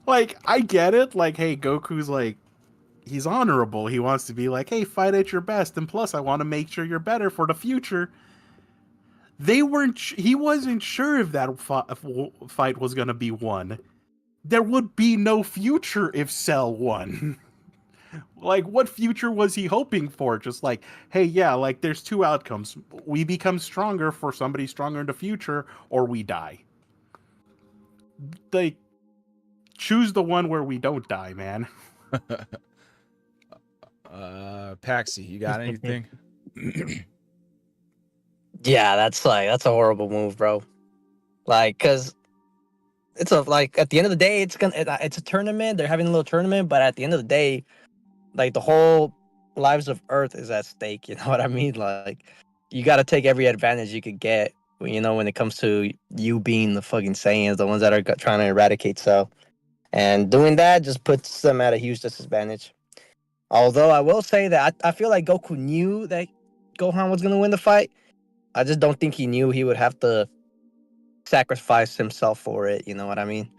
like I get it. Like, hey, Goku's like, he's honorable. He wants to be like, hey, fight at your best, and plus, I want to make sure you're better for the future. They weren't. He wasn't sure if that fight was gonna be won. There would be no future if Cell won. Like, what future was he hoping for? Just like, hey, yeah, like there's two outcomes. We become stronger for somebody stronger in the future, or we die. Like, choose the one where we don't die, man. Paxi, you got anything? Yeah, that's a horrible move, bro. Like, cause it's like at the end of the day, it's a tournament. They're having a little tournament, but at the end of the day, like the whole lives of Earth is at stake. You know what I mean? Like, you got to take every advantage you could get. You know, when it comes to you being the fucking Saiyans, the ones that are trying to eradicate Cell, and doing that just puts them at a huge disadvantage. Although I will say that I feel like Goku knew that Gohan was gonna win the fight. I just don't think he knew he would have to sacrifice himself for it. You know what I mean?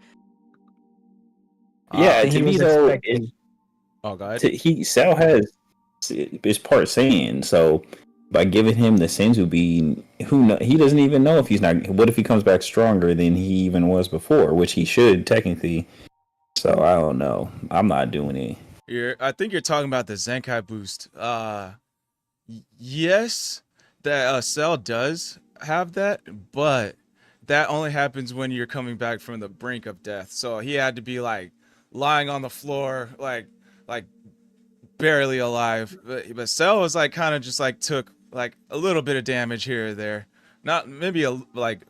Yeah, I think to he me was though, expecting. Oh, God. Cell is part Saiyan, so by giving him the Senzu Bean, he doesn't even know if he's not. What if he comes back stronger than he even was before, which he should technically. So I don't know. I'm not doing it. I think you're talking about the Zenkai boost. Yes, that Cell does have that, but that only happens when you're coming back from the brink of death. So he had to be like lying on the floor, like barely alive. But Cell was like kind of just like took like a little bit of damage here or there, not maybe like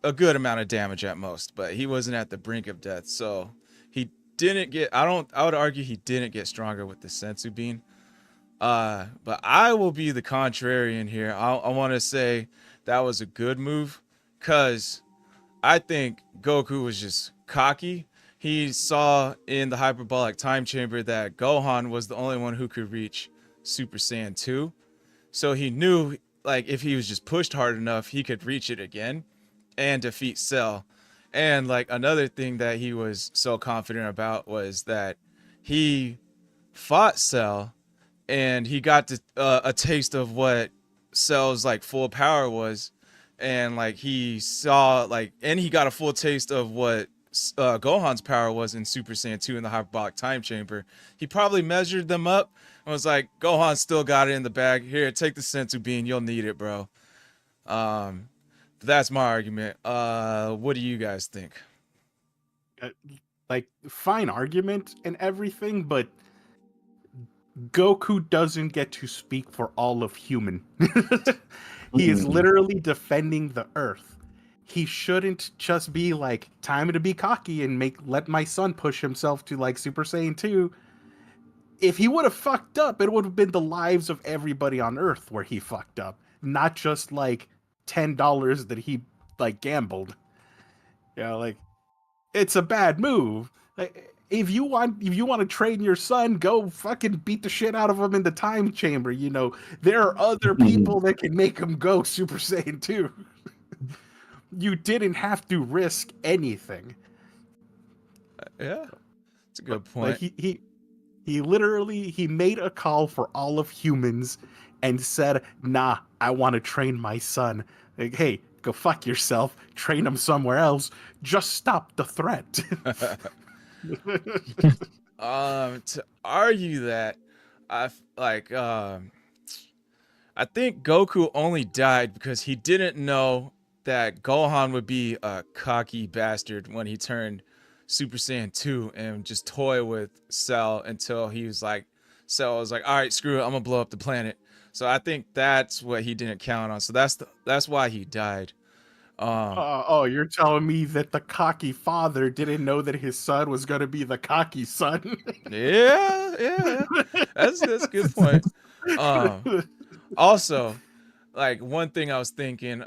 a good amount of damage at most. But he wasn't at the brink of death, so he didn't get. I would argue he didn't get stronger with the Senzu Bean. But I will be the contrarian here. I want to say that was a good move, cause I think Goku was just cocky. He saw in the hyperbolic time chamber that Gohan was the only one who could reach Super Saiyan 2. So he knew, like, if he was just pushed hard enough, he could reach it again and defeat Cell. And, like, another thing that he was so confident about was that he fought Cell and he got a taste of what Cell's, like, full power was. And, like, he saw, like, and he got a full taste of what Gohan's power was in Super Saiyan 2 in the hyperbolic time chamber. He probably measured them up and was like, Gohan still got it in the bag. Here, take the Senzu Bean. You'll need it, bro. That's my argument. What do you guys think? Like, fine argument and everything, but Goku doesn't get to speak for all of human. He is literally defending the Earth. He shouldn't just be like, time to be cocky and let my son push himself to like Super Saiyan 2. If he would have fucked up, it would have been the lives of everybody on Earth where he fucked up, not just like $10 that he like gambled. Yeah, like, it's a bad move. Like, if you want to train your son, go fucking beat the shit out of him in the time chamber. You know, there are other people that can make him go Super Saiyan 2. You didn't have to risk anything. Yeah, it's a good point. Like he literally made a call for all of humans and said, nah, I want to train my son. Like, hey, go fuck yourself, train him somewhere else, just stop the threat. To argue that, I think Goku only died because he didn't know that Gohan would be a cocky bastard when he turned Super Saiyan 2 and just toy with Cell until Cell was like, all right, screw it, I'm gonna blow up the planet. So I think that's what he didn't count on. So that's why he died. You're telling me that the cocky father didn't know that his son was gonna be the cocky son? Yeah. That's a good point. Also, like, one thing I was thinking,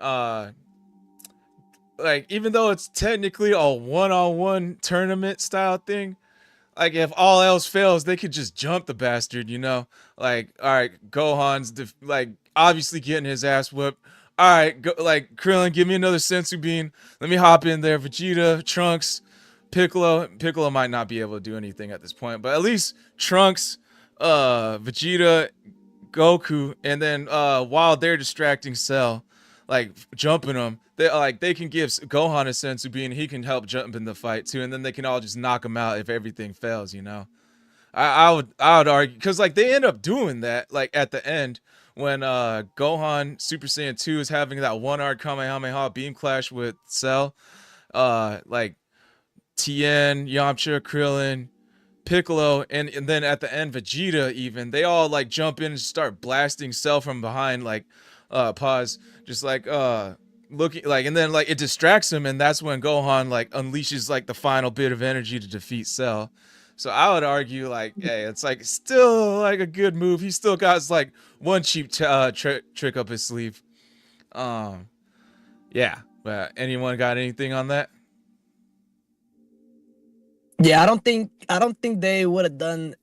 like, even though it's technically a one-on-one tournament style thing, like if all else fails, they could just jump the bastard, you know? Like, all right, Gohan's like obviously getting his ass whipped. All right, like Krillin, give me another sensu bean. Let me hop in there. Vegeta, Trunks, Piccolo. Piccolo might not be able to do anything at this point, but at least Trunks, Vegeta, Goku, and then while they're distracting Cell, like jumping them, they can give Gohan a sensu bean. He can help jump in the fight too, and then they can all just knock him out if everything fails. You know, I would argue because like they end up doing that like at the end when Gohan Super Saiyan 2 is having that one arc Kamehameha beam clash with Cell, like Tien, Yamcha, Krillin, Piccolo, and then at the end Vegeta even, they all like jump in and start blasting Cell from behind, like pause, just like looking like, and then like it distracts him, and that's when Gohan like unleashes like the final bit of energy to defeat Cell. So I would argue like, hey, it's like still like a good move. He still got like one cheap trick up his sleeve. Yeah, but anyone got anything on that? Yeah, I don't think they would have done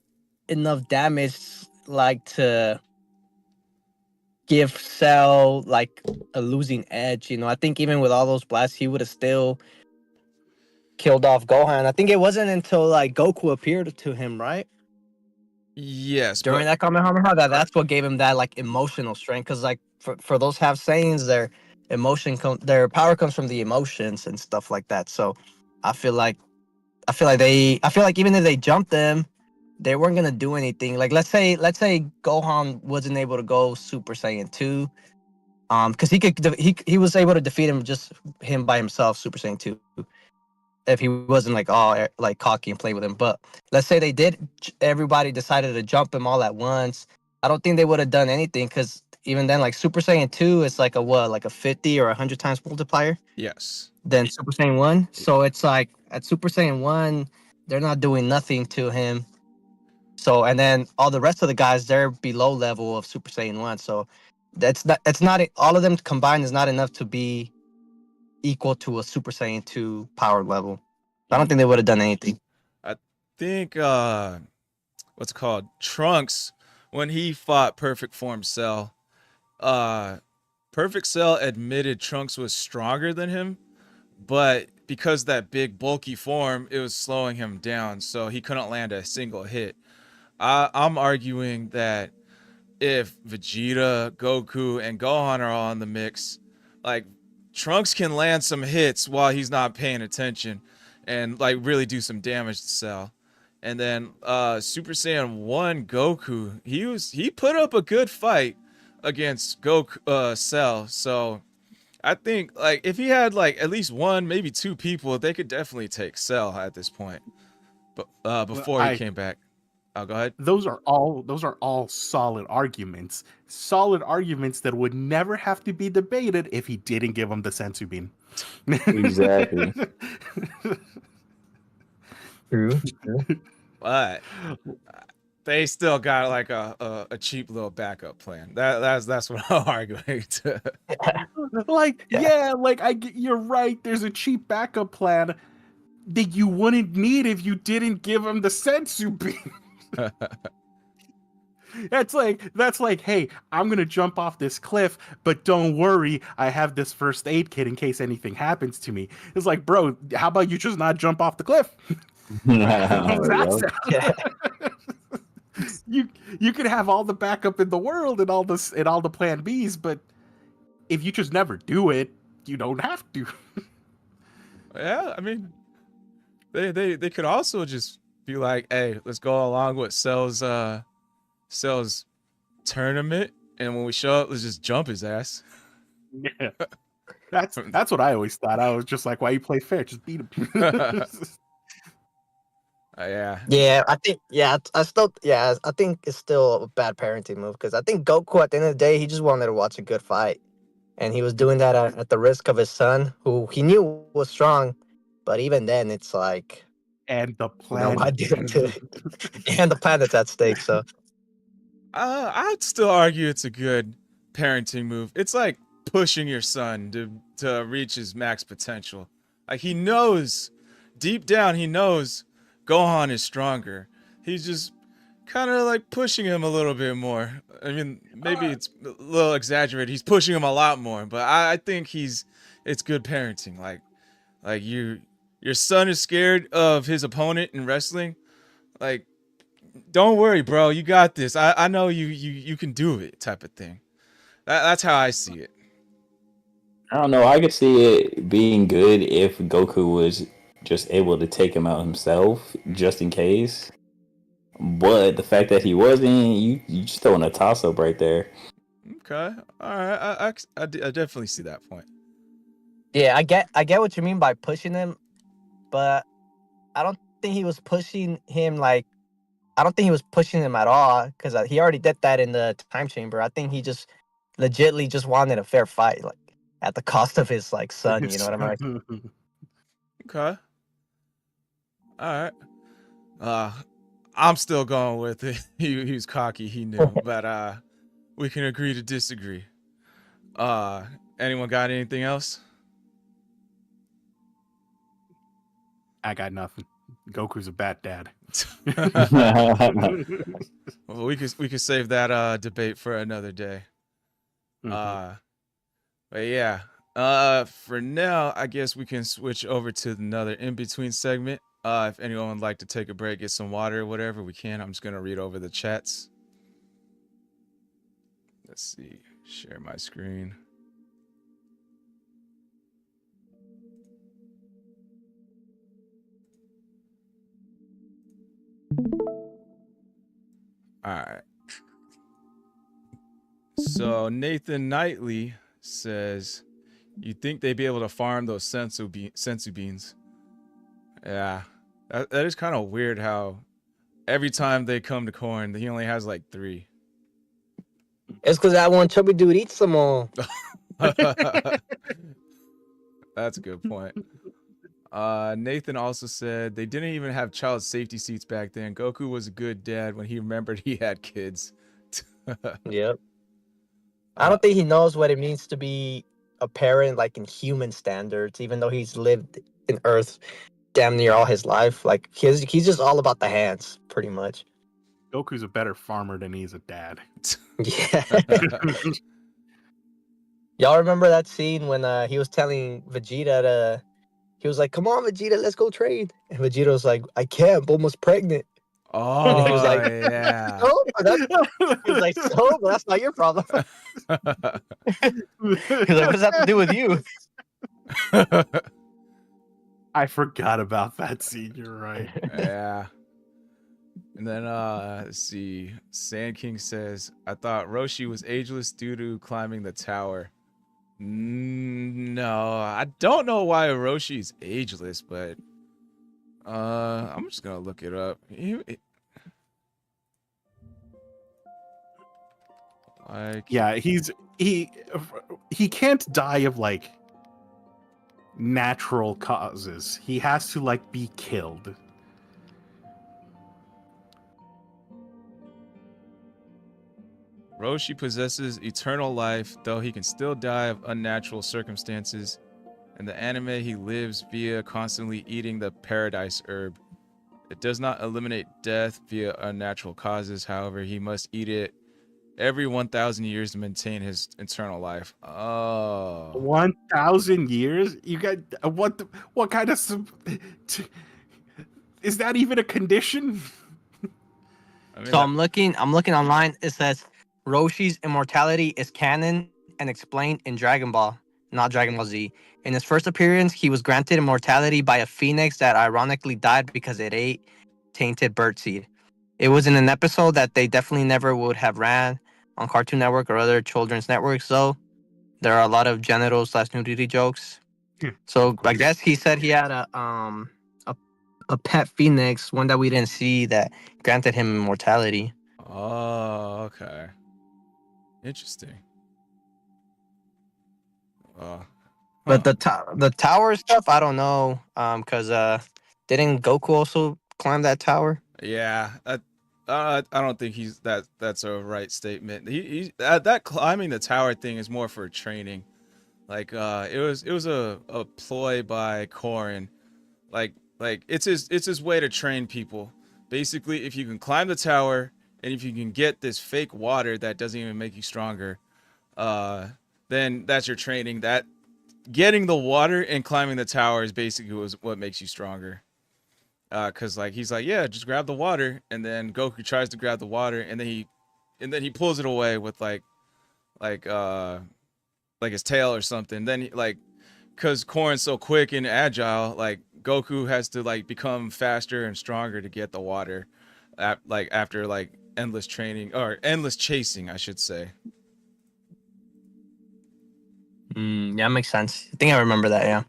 enough damage like to give Cell like a losing edge. You know, I think even with all those blasts, he would have still killed off Gohan. I think it wasn't until like Goku appeared to him, right? Yes, During that Kamehameha, that's what gave him that like emotional strength. Because like for those half Saiyans, their power comes from the emotions and stuff like that. So I feel like even if they jumped them, they weren't gonna do anything. Like let's say Gohan wasn't able to go Super Saiyan 2, because he was able to defeat him by himself, Super Saiyan 2, if he wasn't like all like cocky and play with him. But let's say everybody decided to jump him all at once. I don't think they would have done anything, because even then, like Super Saiyan 2 is like a 50 or 100 times multiplier. Yes. Than Super Saiyan 1. So it's like at Super Saiyan 1, they're not doing nothing to him. So, and then all the rest of the guys, they're below level of Super Saiyan 1. So it's not all of them combined is not enough to be equal to a Super Saiyan 2 power level. I don't think they would have done anything. I think what's it called? Trunks, when he fought Perfect Form Cell, Perfect Cell admitted Trunks was stronger than him, but because that big bulky form, it was slowing him down, so he couldn't land a single hit. I'm arguing that if Vegeta, Goku, and Gohan are all in the mix, like Trunks can land some hits while he's not paying attention and like really do some damage to Cell. And then Super Saiyan 1 Goku, he put up a good fight against Cell. So I think like if he had like at least one, maybe two people, they could definitely take Cell at this point. But before he came back. Oh, go ahead. Those are all solid arguments. Solid arguments that would never have to be debated if he didn't give him the sensu bean. Exactly. True. But they still got like a cheap little backup plan. That's what I'm arguing to. Like, yeah, like you're right. There's a cheap backup plan that you wouldn't need if you didn't give him the sensu bean. That's like, hey, I'm gonna jump off this cliff, but don't worry, I have this first aid kit in case anything happens to me. It's like, bro, how about you just not jump off the cliff? You could have all the backup in the world and all the plan Bs, but if you just never do it, you don't have to. Yeah, I mean, they could also just be like, hey, let's go along with Cell's tournament, and when we show up, let's just jump his ass. Yeah, that's what I always thought. I was just like, why you play fair? Just beat him. Yeah. Yeah, I think. Yeah, I think it's still a bad parenting move, because I think Goku at the end of the day, he just wanted to watch a good fight, and he was doing that at the risk of his son, who he knew was strong, but even then, it's like. And the planet. And the planet's at stake, so. I'd still argue it's a good parenting move. It's like pushing your son to reach his max potential. Like he knows, deep down, he knows Gohan is stronger. He's just kind of like pushing him a little bit more. I mean, maybe it's a little exaggerated. He's pushing him a lot more, but I think it's good parenting. Like your son is scared of his opponent in wrestling. Like, don't worry, bro. You got this. I know you can do it, type of thing. That's how I see it. I don't know. I could see it being good if Goku was just able to take him out himself, just in case. But the fact that he wasn't, you just throwing a toss up right there. Okay, all right. I definitely see that point. Yeah, I get what you mean by pushing him, but I don't think he was pushing him like. I don't think he was pushing him at all because he already did that in the time chamber. I think he just legitly just wanted a fair fight, like at the cost of his like son. You know what I mean? Okay. All right. I'm still going with it. He was cocky. He knew, but we can agree to disagree. Anyone got anything else? I got nothing. Goku's a bad dad. Well, we could save that debate for another day. Mhm. But yeah. For now, I guess we can switch over to another in-between segment. If anyone would like to take a break, get some water or whatever, we can. I'm just gonna read over the chats. Let's see. Share my screen. All right. So Nathan Knightley says, "You think they'd be able to farm those sensu beans?" Yeah, that is kind of weird. How every time they come to corn, he only has like 3. It's because that one chubby dude eats them all. That's a good point. Nathan also said they didn't even have child safety seats back then. Goku was a good dad when he remembered he had kids. Yep. I don't think he knows what it means to be a parent, like in human standards, even though he's lived in Earth damn near all his life. Like he's just all about the hands, pretty much. Goku's a better farmer than he's a dad. Yeah. Y'all remember that scene when he was telling Vegeta to, he was like, "Come on, Vegeta, let's go trade." And Vegeta was like, "I can't, Bulma's pregnant." Oh, and he was like, yeah. He was like, "So, but that's not your problem." He's like, "What does that have to do with you?" I forgot about that scene. You're right. Yeah. And then let's see. Sand King says, "I thought Roshi was ageless due to climbing the tower." No, I don't know why Roshi's ageless, but I'm just gonna look it up. Yeah, he can't die of like natural causes. He has to like be killed. Roshi possesses eternal life, though he can still die of unnatural circumstances. In the anime, he lives via constantly eating the paradise herb. It does not eliminate death via unnatural causes. However, he must eat it every 1,000 years to maintain his eternal life. Oh. 1,000 years? You got what kind of is that even a condition? So I'm looking online. It says Roshi's immortality is canon and explained in Dragon Ball, not Dragon Ball Z. In his first appearance, he was granted immortality by a phoenix that ironically died because it ate tainted birdseed. It was in an episode that they definitely never would have ran on Cartoon Network or other children's networks, though. There are a lot of genital/nudity jokes. So I guess he said he had a pet phoenix, one that we didn't see, that granted him immortality. Oh, okay. Interesting. But the tower stuff, I don't know. Cause didn't Goku also climb that tower? Yeah, I don't think that's a right statement. That climbing the tower thing is more for training. Like it was a ploy by Korin. Like Like it's his way to train people. Basically, if you can climb the tower and if you can get this fake water that doesn't even make you stronger, uh, then that's your training. That getting the water and climbing the tower is basically what makes you stronger. Cause like he's like, yeah, just grab the water, and then Goku tries to grab the water, and then he pulls it away with like his tail or something. Then cause Korin's so quick and agile, like Goku has to like become faster and stronger to get the water, after like endless training or endless chasing, I should say. Yeah, makes sense. I think I remember that. Yeah.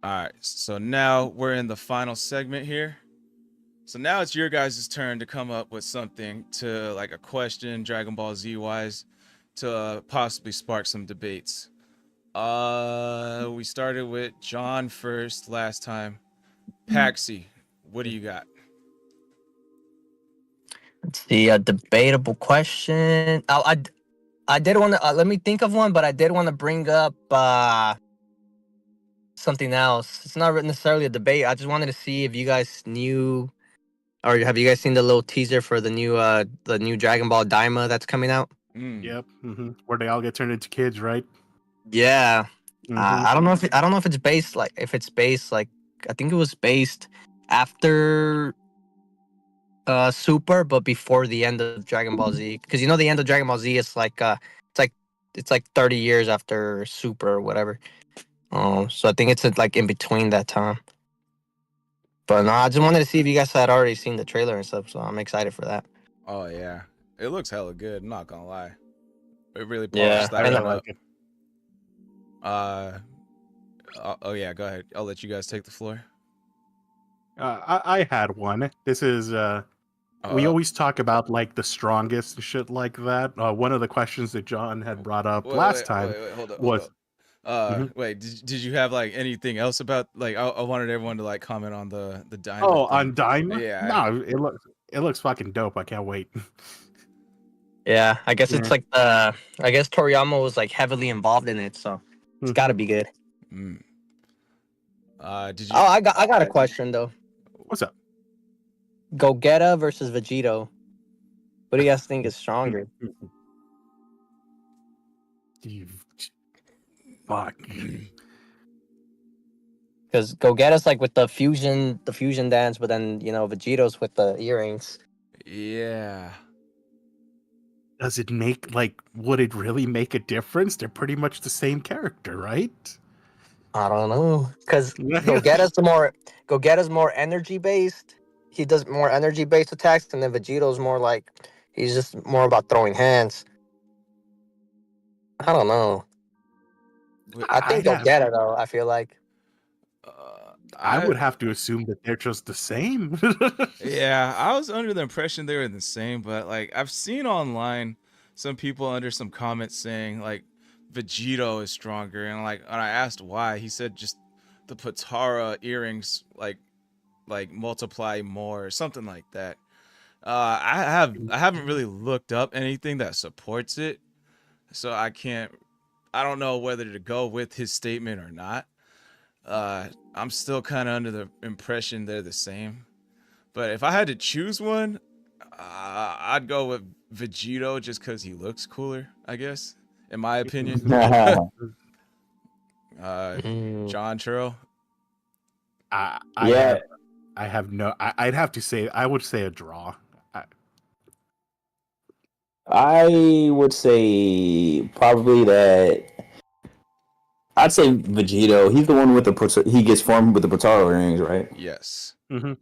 All right, so now we're in the final segment here. So now it's your guys' turn to come up with something to like a question, Dragon Ball Z wise, to possibly spark some debates. We started with John first last time. Paxi, what do you got? Let's see, a debatable question. I did want to let me think of one, but I did want to bring up something else. It's not necessarily a debate. I just wanted to see if you guys knew, or have you guys seen the little teaser for the new Dragon Ball Daima that's coming out? Yep. Where they all get turned into kids, right? Yeah. Mhm. I don't know if it's based like I think it was based after Super, but before the end of Dragon Ball Z, because the end of Dragon Ball Z is like it's like 30 years after Super or whatever. So I think it's like in between that time. But no, I just wanted to see if you guys had already seen the trailer and stuff, so I'm excited for that. Oh yeah, it looks hella good. I'm not gonna lie, it really Yeah, polished that I one know. up. Oh yeah, go ahead. I'll let you guys take the floor. I had one. This is we always talk about like the strongest and shit like that. One of the questions that John had brought up last time hold up, was wait, did you have like anything else about like I wanted everyone to like comment on the diamond on Daima? Yeah. No, it looks fucking dope. I can't wait. Yeah, I guess Yeah. it's like I guess Toriyama was like heavily involved in it, so it's got to be good. Did you? Oh, I got a question though. What's up? Gogeta versus Vegito. What do you guys think is stronger? Fuck. Because Gogeta's like with the fusion dance, but then Vegito's with the earrings. Yeah. Does it make would it really make a difference? They're pretty much the same character, right? I don't know, because Gogeta's more energy based. He does more energy based attacks, and then Vegito's more like he's just more about throwing hands. I don't know. I think Gogeta though. I feel like I would have to assume that they're just the same. Yeah, I was under the impression they were the same, but like I've seen online some people under some comments saying like Vegito is stronger, and like when I asked why, he said just the Patara earrings like multiply more or something like that. I haven't really looked up anything that supports it, so I don't know whether to go with his statement or not. I'm still kind of under the impression they're the same. But if I had to choose one, I'd go with Vegito just because he looks cooler, I guess, in my opinion. John Churro? I have no. I'd have to say. I would say a draw. I would say probably that. I'd say Vegito. He's the one with he gets formed with the Potaro rings, right? Yes. Mm-hmm.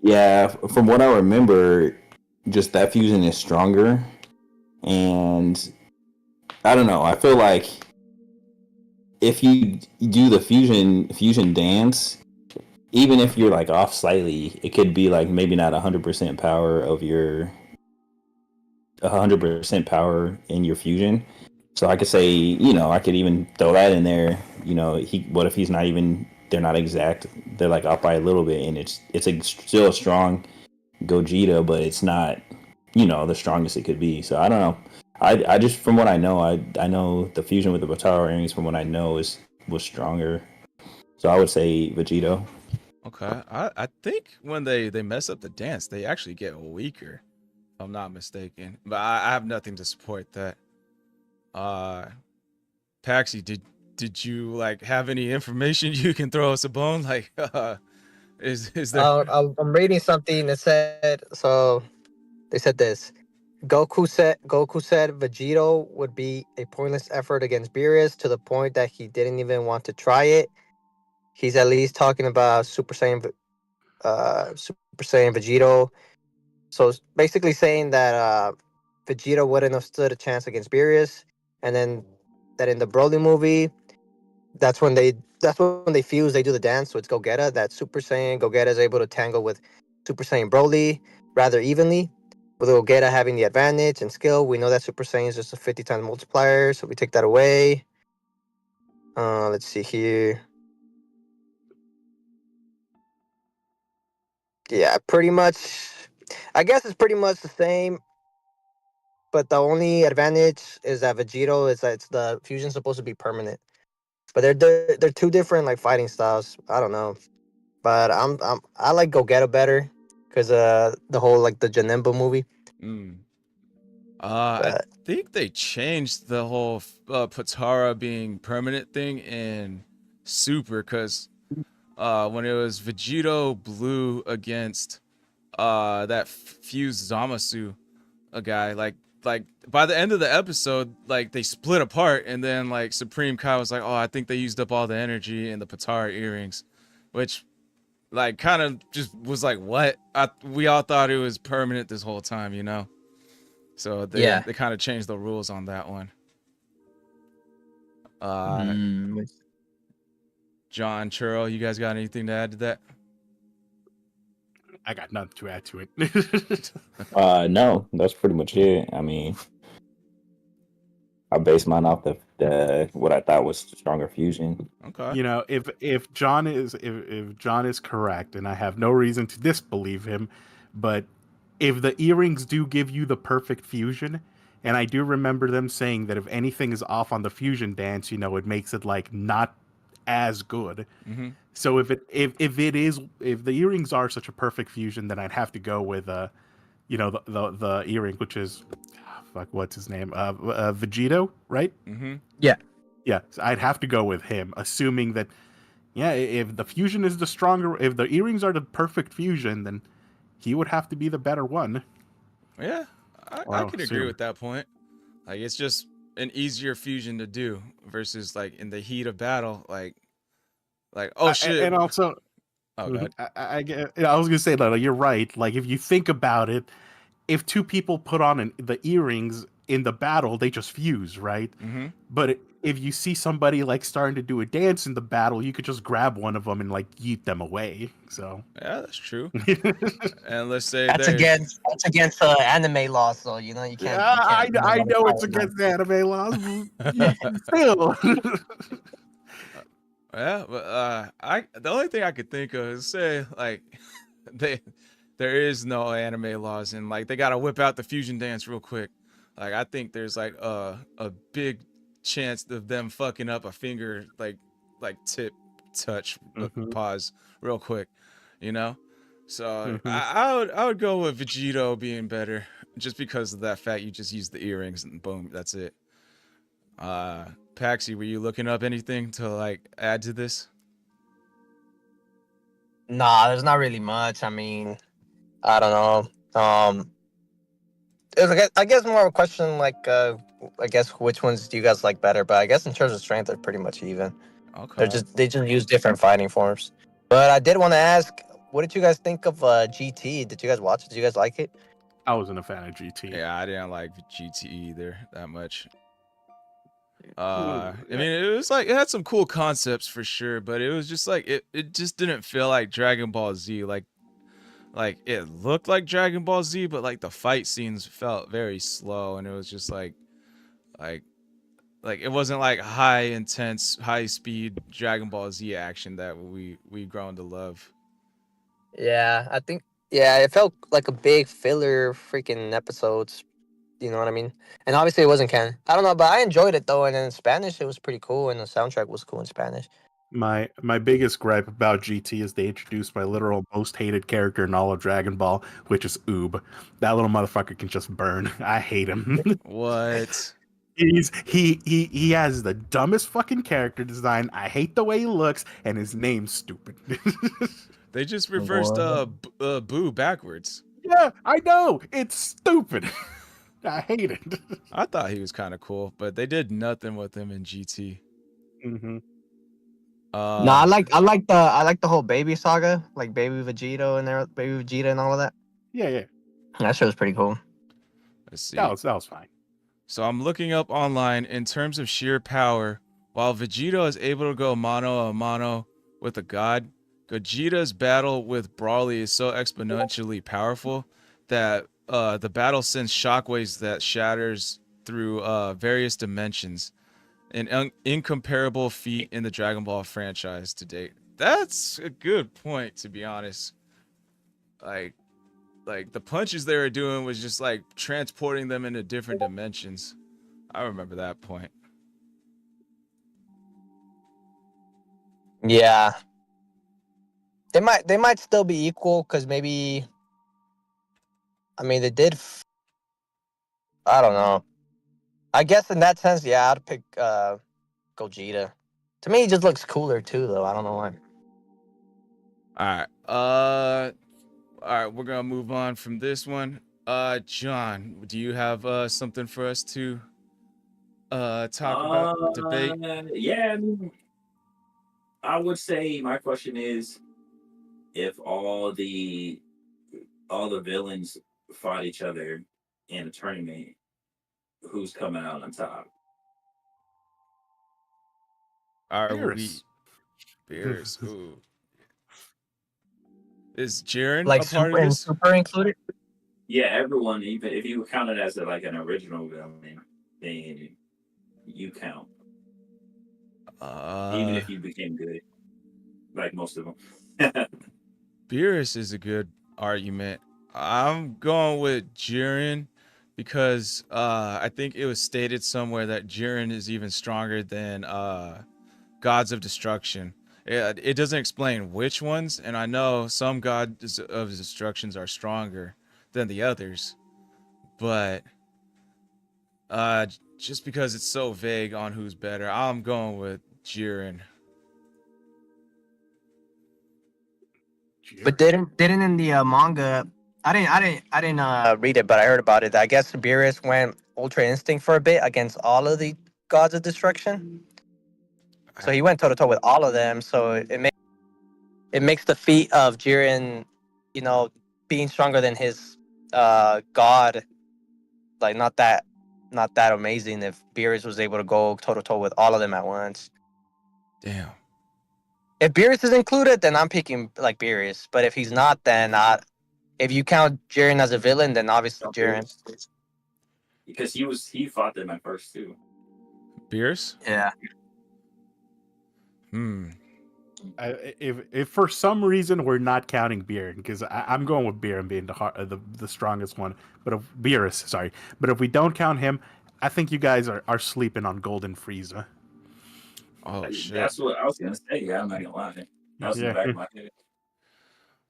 Yeah, from what I remember, just that fusion is stronger, and I don't know. I feel like if you do the fusion dance, even if you're like off slightly, it could be like maybe not 100% power of your 100% power in your fusion. So I could say, I could even throw that in there. What if he's not even? They're not exact. They're like off by a little bit, and it's still a strong Gogeta, but it's not, the strongest it could be. So I don't know. I just from what I know, I know the fusion with the Potaro rings from what I know was stronger. So I would say Vegito. Okay, I think when they mess up the dance, they actually get weaker. If I'm not mistaken, but I have nothing to support that. Uh, Paxi, did you like have any information you can throw us a bone? Like, is there? I'm reading something that said so. They said this. Goku said Vegito would be a pointless effort against Beerus to the point that he didn't even want to try it. He's at least talking about Super Saiyan Vegito. So it's basically saying that Vegeta wouldn't have stood a chance against Beerus, and then that in the Broly movie, that's when they fuse. They do the dance. So it's Gogeta. That Super Saiyan Gogeta is able to tangle with Super Saiyan Broly rather evenly, with Gogeta having the advantage and skill. We know that Super Saiyan is just a 50 times multiplier, so we take that away. Let's see here. Yeah, pretty much. I guess it's pretty much the same, but the only advantage is that Vegito is that the fusion's supposed to be permanent. But they're two different like fighting styles. I don't know, but I like Gogeta better because the whole like the Janemba movie. Mm. I think they changed the whole Patara being permanent thing in Super, because when it was Vegito Blue against that fused Zamasu, a guy, like by the end of the episode, like they split apart, and then like Supreme Kai was like, oh, I think they used up all the energy in the Patara earrings, which like kind of just was like, what? We all thought it was permanent this whole time, you know? So they kind of changed the rules on that one. John, Churro, you guys got anything to add to that? I got nothing to add to it. No, that's pretty much it. I mean, I based mine off the what I thought was stronger fusion. Okay. You know, if John is if John is correct, and I have no reason to disbelieve him, but if the earrings do give you the perfect fusion, and I do remember them saying that if anything is off on the fusion dance, you know, it makes it like not as good. Mm-hmm. So if the earrings are such a perfect fusion, then I'd have to go with you know, the earring, which is fuck, what's his name? Vegito, right? Mm-hmm. Yeah, so I'd have to go with him, assuming that if the fusion is the stronger, if the earrings are the perfect fusion, then he would have to be the better one. Yeah, I could agree with that point. Like, it's just an easier fusion to do versus like in the heat of battle, like oh shit. And also, oh god, I was gonna say that you're right. Like, if you think about it, if two people put on the earrings in the battle, they just fuse, right? Mm-hmm. But if you see somebody like starting to do a dance in the battle, you could just grab one of them and like yeet them away. So yeah, that's true. And let's say that's against anime laws, so you know you can't. I know it's against anime laws. Still. Yeah, but the only thing I could think of is say like there is no anime laws, and like they gotta whip out the fusion dance real quick. Like I think there's like a big chance of them fucking up a finger like tip touch pause real quick, you know. So I would go with Vegito being better just because of that fact. You just use the earrings and boom, that's it. Paxi, were you looking up anything to like add to this? Nah, there's not really much. I mean, I don't know. I guess more of a question like, I guess which ones do you guys like better? But I guess in terms of strength, they're pretty much even. Okay. They just use different fighting forms. But I did want to ask, what did you guys think of GT? Did you guys watch it? Did you guys like it? I wasn't a fan of GT. Yeah, I didn't like GT either that much. I mean, it was like it had some cool concepts for sure, but it was just like it just didn't feel like Dragon Ball Z. Like it looked like Dragon Ball Z, but like the fight scenes felt very slow, and it was just like it wasn't like high intense, high speed Dragon Ball Z action that we've grown to love. Yeah, I think it felt like a big filler freaking episodes. You know what I mean? And obviously it wasn't canon. I don't know, but I enjoyed it though. And in Spanish, it was pretty cool, and the soundtrack was cool in Spanish. My biggest gripe about GT is they introduced my literal most hated character in all of Dragon Ball, which is Oob. That little motherfucker can just burn. I hate him. What? He has the dumbest fucking character design. I hate the way he looks, and his name's stupid. They just reversed Boo backwards. Yeah, I know. It's stupid. I hate it. I thought he was kind of cool, but they did nothing with him in GT. Mm-hmm. No, I like the whole baby saga, like baby Vegeta and there, baby Vegeta and all of that. Yeah. That shit was pretty cool. Let's see. That was fine. So I'm looking up online in terms of sheer power. While Vegeta is able to go mano a mano with a god, Gogeta's battle with Broly is so exponentially powerful that the battle sends shockwaves that shatters through various dimensions. An incomparable feat in the Dragon Ball franchise to date. That's a good point, to be honest. Like the punches they were doing was just like transporting them into different dimensions. I remember that point. Yeah. They might still be equal because maybe. I mean, they did. I don't know. I guess in that sense, yeah, I'd pick Gogeta. To me, he just looks cooler too, though. I don't know why. All right, we're gonna move on from this one. John, do you have something for us to talk about, debate? Yeah, I mean, I would say my question is, if all the villains fought each other in a tournament, who's coming out on top? Beerus. Ooh. Is Jiren Like a part super of and this? super included? Yeah, everyone. Even if you count it as like an original villain, then you count. Even if you became good, like most of them. Beerus is a good argument. I'm going with Jiren because I think it was stated somewhere that Jiren is even stronger than Gods of Destruction. It doesn't explain which ones, and I know some Gods of Destructions are stronger than the others, but just because it's so vague on who's better, I'm going with Jiren. But didn't in the manga? I didn't read it, but I heard about it. I guess Beerus went Ultra Instinct for a bit against all of the Gods of Destruction. So he went toe to toe with all of them. So it makes the feat of Jiren, being stronger than his god, like not that amazing. If Beerus was able to go toe to toe with all of them at once. Damn. If Beerus is included, then I'm picking like Beerus. But if he's not, then if you count Jiren as a villain, then obviously Jiren. Because he fought them at first too. Beerus? Yeah. If for some reason we're not counting Beerus, because I'm going with Beerus being the strongest one, but if we don't count him, I think you guys are sleeping on Golden Frieza. Oh shit! That's what I was gonna say. Yeah, I'm not gonna lie. That was in the back of my head.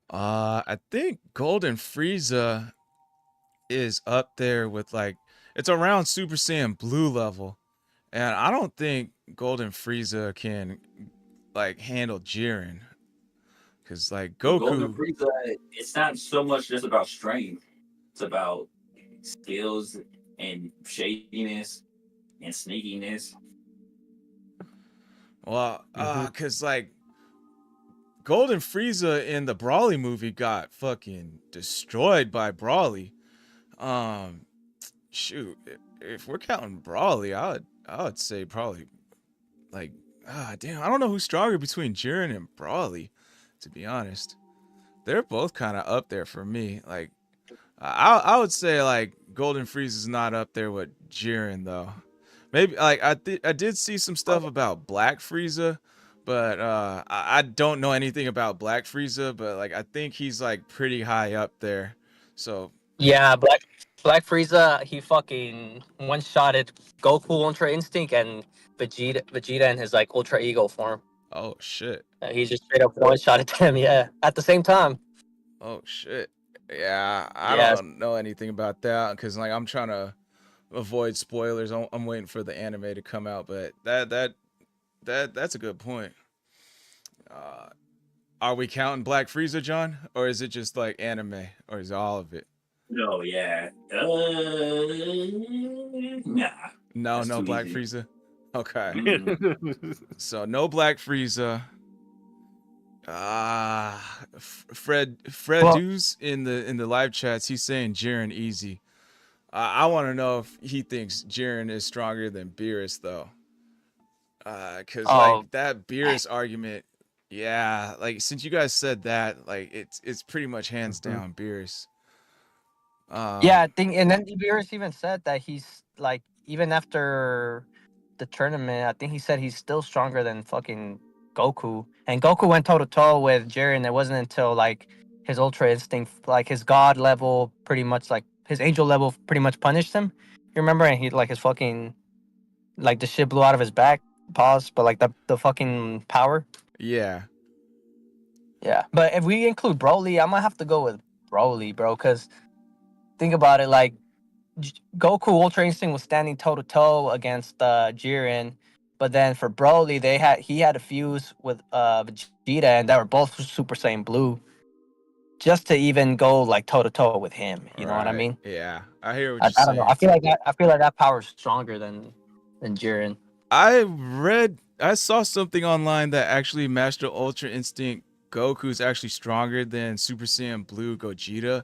I think Golden Frieza is up there with it's around Super Saiyan Blue level, and I don't think Golden Frieza can handle Jiren, because Goku. Golden Frieza, it's not so much just about strength; it's about skills and shadiness and sneakiness. Well, because Golden Frieza in the Brawly movie got fucking destroyed by Brawly. Shoot, if we're counting Brawly, I would say probably damn, I don't know who's stronger between Jiren and Brawly, to be honest. They're both kind of up there for me. I would say Golden Frieza's not up there with Jiren though. Maybe I did see some stuff about Black Frieza, but I don't know anything about Black Frieza, but I think he's pretty high up there. So yeah, Black Frieza, he fucking one-shotted Goku Ultra Instinct and Vegeta in his Ultra Ego form. Oh shit. He just straight up one shot at them. Yeah, at the same time. Oh shit. Yeah, I Yes. don't know anything about that because like I'm trying to avoid spoilers. I'm waiting for the anime to come out, but that's a good point. Uh, are we counting Black Frieza, John, or is it just like anime, or is it all of it? No, yeah. Nah. No, That's no too Black easy. Frieza. Okay, Mm. so no Black Frieza. Fred Well, Dews in the live chats, he's saying Jiren easy. I want to know if he thinks Jiren is stronger than Beerus though. Cause like oh, that Beerus argument, yeah, like since you guys said that, like it's pretty much hands down Beerus. yeah, I Um, think, and then Beerus even said that he's like, even after the tournament, I think he said he's still stronger than fucking Goku. And Goku went toe to toe with Jiren. It wasn't until like his Ultra Instinct, like his God level, pretty much like his Angel level, pretty much punished him. You remember? And he like his fucking like the shit blew out of his back. Pause. But like the fucking power. yeah, Yeah. But if we include Broly, I might have to go with Broly, bro. Because think about it, like Goku Ultra Instinct was standing toe to toe against Jiren, but then for Broly, he had a fuse with Vegeta, and they were both Super Saiyan Blue, just to even go like toe to toe with him. You know what I right, mean? yeah. I hear what you're I don't know. saying. I feel like that power is stronger than Jiren. I saw something online that actually Master Ultra Instinct Goku is actually stronger than Super Saiyan Blue Gogeta,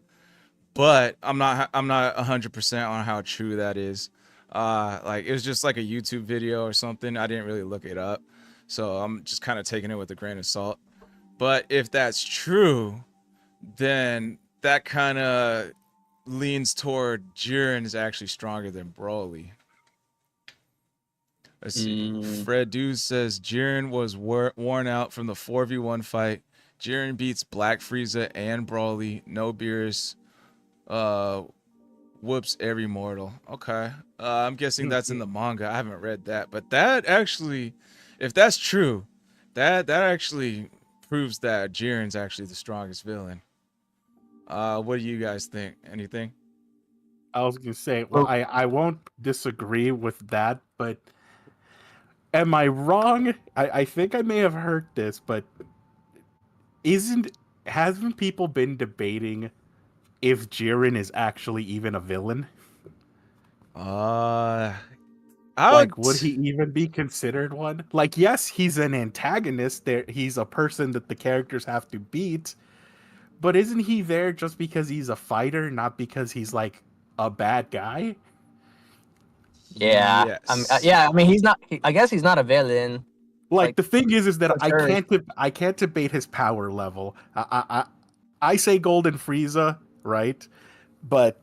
but I'm not 100% on how true that is. Like it was just like a YouTube video or something. I didn't really look it up, so I'm just kind of taking it with a grain of salt. But if that's true, then that kind of leans toward Jiren is actually stronger than Broly. Let's see. Fred Dews says Jiren was worn out from the 4v1 fight. Jiren beats Black Frieza and Broly. No Beerus. Whoops every mortal. Okay. I'm guessing that's in the manga. I haven't read that, but that actually, if that's true, that actually proves that Jiren's actually the strongest villain. What do you guys think? Anything? I was gonna say, well, I won't disagree with that, but am I wrong? I think I may have heard this, but hasn't people been debating if Jiren is actually even a villain? Would he even be considered one? Like, yes, he's an antagonist. He's a person that the characters have to beat, but isn't he there just because he's a fighter, not because he's like a bad guy? Yeah. Yes. I mean, he's not. I guess he's not a villain. Like the thing is that for sure. I can't debate his power level. I say Golden Frieza, right? But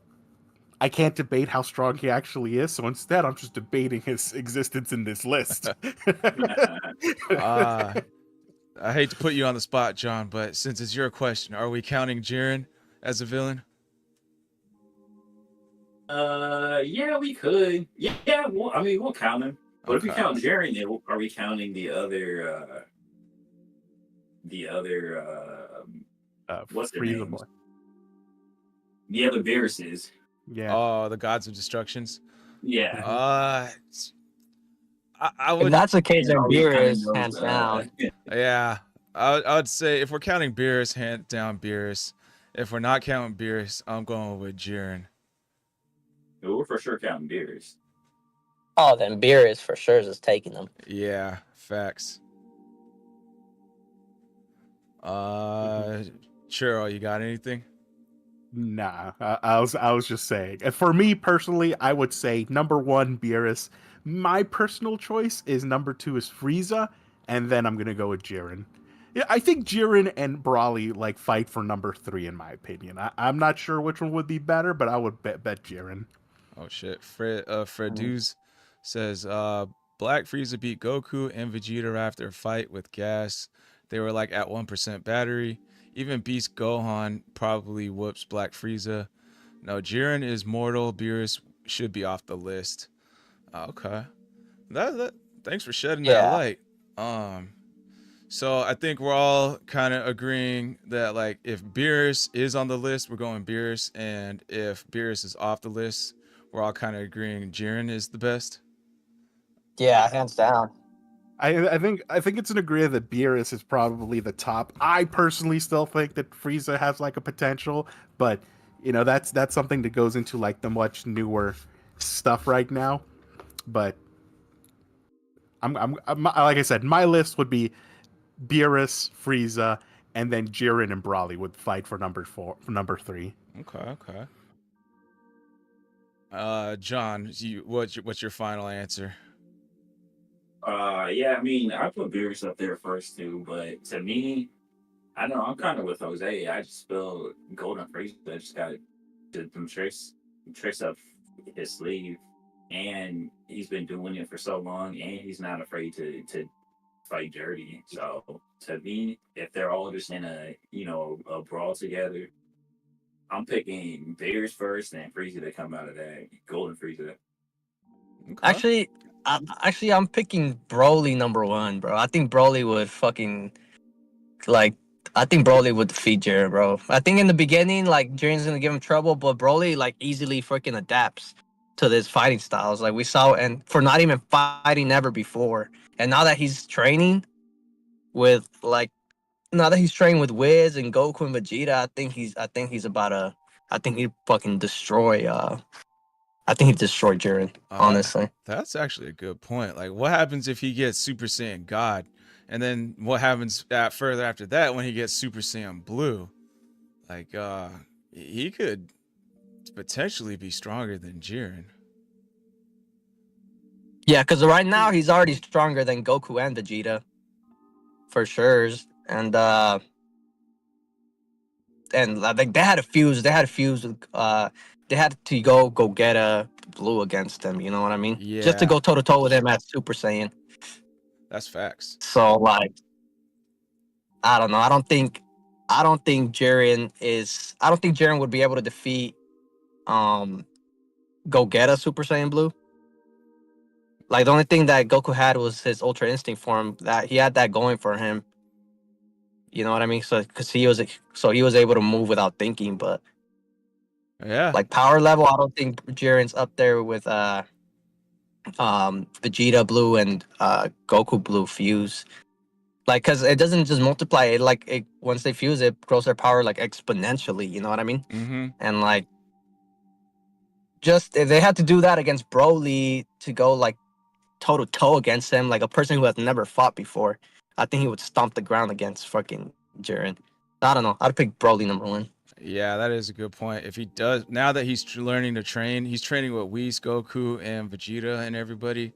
I can't debate how strong he actually is. So instead, I'm just debating his existence in this list. I hate to put you on the spot, John, but since it's your question, are we counting Jiren as a villain? Yeah, we could. Yeah, I mean, we'll count him. But if we count Jiren, then are we counting the other? What's their Frieza names? boy. The other Beeruses. Yeah. Oh, the Gods of Destructions. Yeah. I would. If that's the case, then Are we Beerus counting hands those, down. Yeah, I'd say if we're counting Beerus, hand down Beerus. If we're not counting Beerus, I'm going with Jiren. We're for sure counting Beerus. Oh, then Beerus for sure is just taking them. Yeah, facts. Churro, you got anything? Nah, I was just saying. And for me personally, I would say number 1 Beerus. My personal choice is number 2 is Frieza, and then I'm gonna go with Jiren. Yeah, I think Jiren and Broly like fight for number 3 in my opinion. I'm not sure which one would be better, but I would bet Jiren. Oh shit, Fred Dews says Black Frieza beat Goku and Vegeta after a fight with gas. They were like at 1% battery. Even Beast Gohan probably whoops Black Frieza. No, Jiren is mortal. Beerus should be off the list. Okay. That thanks for shedding that light. So I think we're all kind of agreeing that like if Beerus is on the list, we're going Beerus, and if Beerus is off the list, we're all kind of agreeing Jiren is the best. Yeah, hands down. I think it's an agree that Beerus is probably the top. I personally still think that Frieza has like a potential, but you know that's something that goes into like the much newer stuff right now. But I'm like I said, my list would be Beerus, Frieza, and then Jiren and Brawley would fight for number 3. Okay. John, what's your final answer? Yeah, I mean, I put Beerus up there first too, but to me, I don't know, I'm kind of with Jose. I just feel Golden Frieza just got some tricks up his sleeve, and he's been doing it for so long, and he's not afraid to fight dirty. So to me, if they're all just in a brawl together, I'm picking Beerus first and Frieza to come out of that. Golden Frieza. Okay. Actually, I'm picking Broly number 1, bro. I think Broly would fucking like. I think Broly would defeat Jiren, bro. I think in the beginning, like Jiren's gonna give him trouble, but Broly like easily freaking adapts to this fighting styles, like we saw, and for not even fighting ever before. And now that he's training with Wiz and Goku and Vegeta, I think he'd fucking destroy. I think he'd destroy Jiren. Honestly, that's actually a good point. Like, what happens if he gets Super Saiyan God, and then what happens further after that when he gets Super Saiyan Blue? Like, he could potentially be stronger than Jiren. Yeah, because right now he's already stronger than Goku and Vegeta, for sure. And like they had a fuse. They had to go get a Blue against him. You know what I mean? Yeah. Just to go toe to toe with him as Super Saiyan. That's facts. So like, I don't know. I don't think Jiren would be able to defeat Gogeta Super Saiyan Blue. Like the only thing that Goku had was his Ultra Instinct form. That he had that going for him. You know what I mean? So because he was able to move without thinking. But yeah, like power level, I don't think Jiren's up there with Vegeta Blue and Goku Blue fuse. Like, cause it doesn't just multiply. It once they fuse, it grows their power like exponentially. You know what I mean? Mm-hmm. And like, just if they had to do that against Broly to go like toe to toe against him, like a person who has never fought before, I think he would stomp the ground against fucking Jiren. I don't know. I'd pick Broly number 1. Yeah, that is a good point. If he does, now that he's learning to train, he's training with Whis, Goku, and Vegeta and everybody.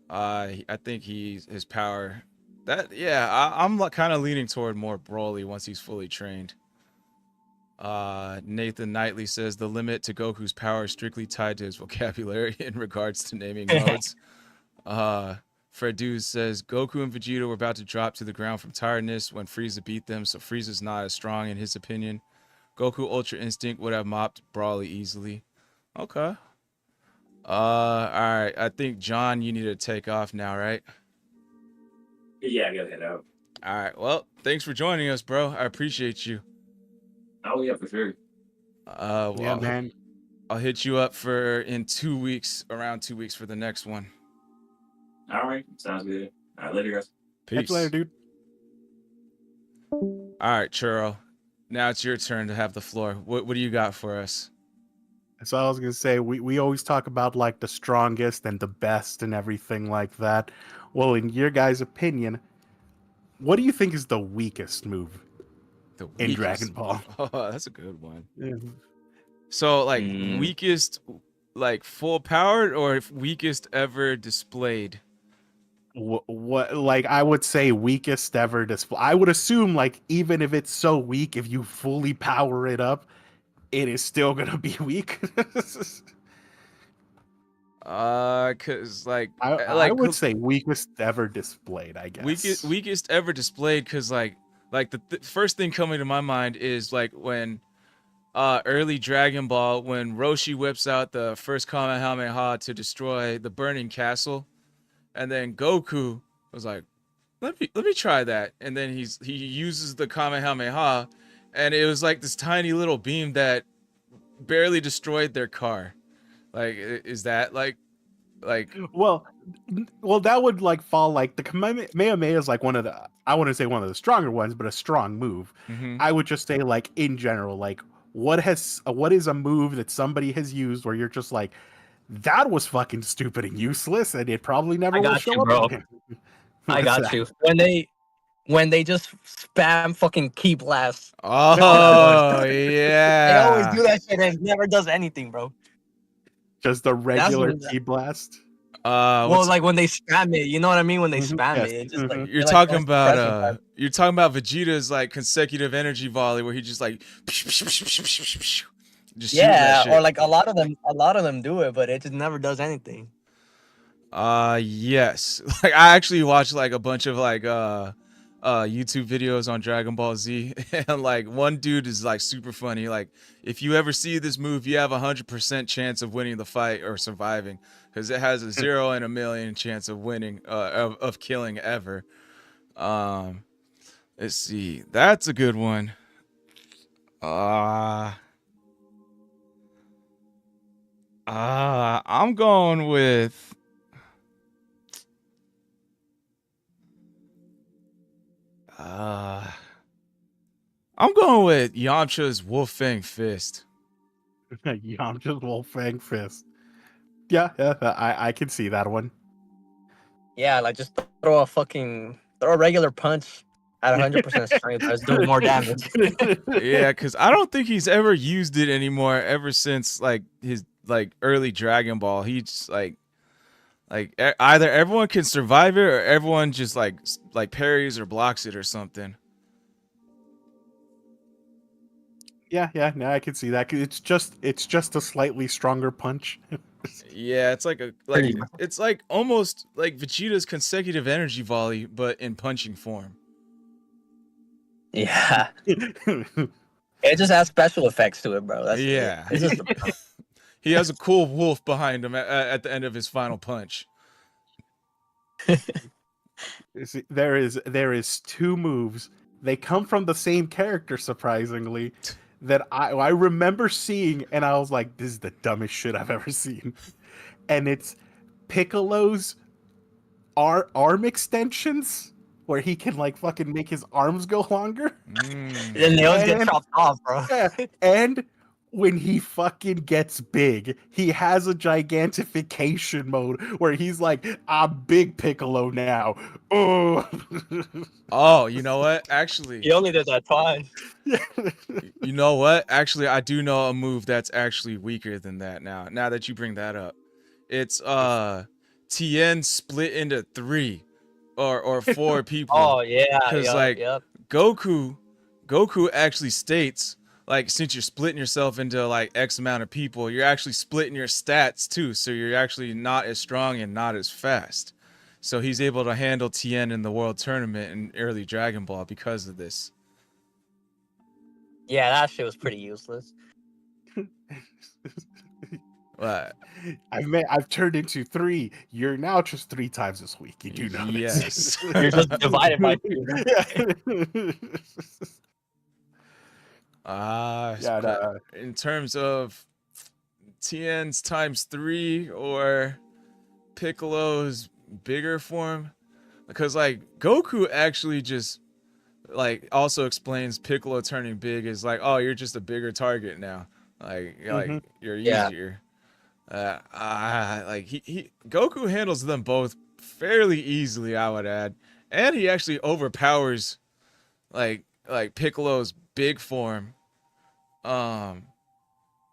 I think his power. I'm kind of leaning toward more Broly once he's fully trained. Nathan Knightley says the limit to Goku's power is strictly tied to his vocabulary in regards to naming modes. Freduz says Goku and Vegeta were about to drop to the ground from tiredness when Frieza beat them, so Frieza's not as strong in his opinion. Goku Ultra Instinct would have mopped Brawly easily. Okay. All right. I think John, you need to take off now, right? Yeah, I gotta head out. All right. Well, thanks for joining us, bro. I appreciate you. Oh yeah, for sure. Well, yeah, man. I'll hit you up around 2 weeks for the next one. All right, sounds good. All right, later, guys. Peace. Catch you later, dude. All right, Churro. Now it's your turn to have the floor. What do you got for us? So I was gonna say we always talk about like the strongest and the best and everything like that. Well, in your guys' opinion, what do you think is the weakest move in Dragon Ball? Oh, that's a good one. Yeah. So like weakest, like full powered, or weakest ever displayed? What like I would say weakest ever display. I would assume like even if it's so weak, if you fully power it up, it is still gonna be weak. Cause I would say weakest ever displayed. I guess weakest ever displayed, cause like the first thing coming to my mind is like when early Dragon Ball, when Roshi whips out the first Kamehameha to destroy the burning castle. And then Goku was like, let me try that. And then he uses the Kamehameha, and it was like this tiny little beam that barely destroyed their car. Like, is that like Well, that would like fall like the Kamehameha is like one of the, I wouldn't say one of the stronger ones, but a strong move. Mhm. I would just say like in general, like what is a move that somebody has used where you're just like, that was fucking stupid and useless, and it probably never I will got show you, up bro. again. I What's got that? you. When they just spam fucking key blast. Oh They always yeah. do that shit and it never does anything, bro. Just the regular when- key blast. Well, What's like when they spam it, you know what I mean? When they spam Yes. it, it just like Mhm. you're it, like, talking starts about depressing time. you're talking about Vegeta's like consecutive energy volley where he just like just shoot that Yeah, or shit. like a lot of them do it, but it just never does anything. Yes. Like I actually watched like a bunch of like YouTube videos on Dragon Ball Z, and like one dude is like super funny. Like if you ever see this move, you have 100% chance of winning the fight or surviving, because it has a 0 in a million chance of winning of killing ever. Let's see. That's a good one. I'm going with I'm going with Yamcha's Wolf Fang Fist. Yamcha's Wolfang Fist. Yeah, I can see that one. Yeah, like just throw a regular punch at 100% strength. Let's do more damage. Yeah, because I don't think he's ever used it anymore ever since like his like early Dragon Ball. He's like either everyone can survive it or everyone just like parries or blocks it or something. Yeah, no, I can see that. 'Cause it's just a slightly stronger punch. Yeah, it's like it's like almost like Vegeta's consecutive energy volley, but in punching form. Yeah. It just has special effects to it, bro. That's Yeah. It's just He has a cool wolf behind him at the end of his final punch. See, there is two moves. They come from the same character, surprisingly, that I remember seeing, and I was like, "This is the dumbest shit I've ever seen." And it's Piccolo's arm extensions, where he can like fucking make his arms go longer. Mm. Then they always get chopped off, bro. Yeah, and when he fucking gets big, he has a gigantification mode where he's like, I'm big Piccolo now. Oh, Oh, you know what? Actually, He only did that twice. you know what? Actually, I do know a move that's actually weaker than that now. Now that you bring that up. It's Tien split into 3 or 4 people. Oh yeah, Cuz like Goku actually states like since you're splitting yourself into like X amount of people, you're actually splitting your stats too, so you're actually not as strong and not as fast. So he's able to handle Tien in the World Tournament in early Dragon Ball because of this. Yeah, that shit was pretty useless. What? I've turned into 3. You're now just 3 times this week. You do know Yes. You're just divided by 2. In terms of Tien's times 3 or Piccolo's bigger form, because like Goku actually just like also explains Piccolo turning big is like, oh, you're just a bigger target now, like you're easier. Like he Goku handles them both fairly easily, I would add, and he actually overpowers like Piccolo's big form. But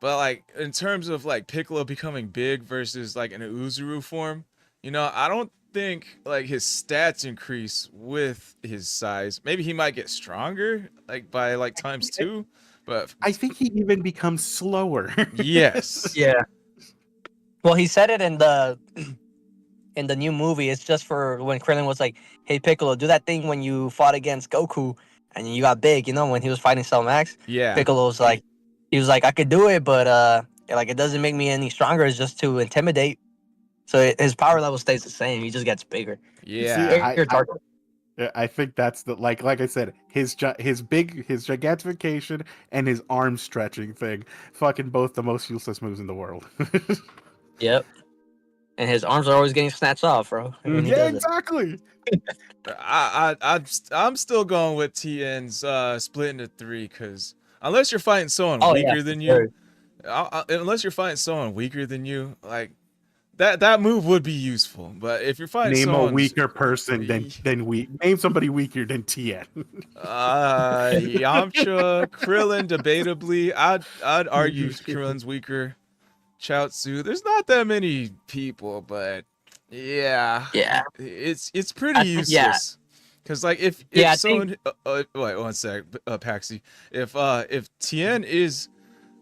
like in terms of like Piccolo becoming big versus like an Uzuru form, you know, I don't think like his stats increase with his size. Maybe he might get stronger like by like times 2, but I think he even becomes slower. yes. Yeah. Well, he said it in the new movie. It's just for when Krillin was like, "Hey Piccolo, do that thing when you fought against Goku and you got big." You know, when he was fighting Cell Max. Yeah. Piccolo was like, he was like, "I could do it, but like it doesn't make me any stronger. It's just to intimidate." So his power level stays the same. He just gets bigger. Yeah. See, Yeah, I think that's the like I said, his gigantification and his arm stretching thing, fucking both the most useless moves in the world. Yep. And his arms are always getting snatched off, bro. When he Yeah, does exactly. I'm still going with TN's split into 3 because unless you're fighting someone Oh, weaker yeah, than for you, sure. unless you're fighting someone weaker than you, like that move would be useful. But if you're fighting Name a someone weaker person than we. Name somebody weaker than Tien. Yamcha, Krillin, debatably, I'd argue Krillin's weaker. Chaozu, there's not that many people, but yeah, it's pretty useless. Because like if someone wait 1 sec, Paxi, if Tien is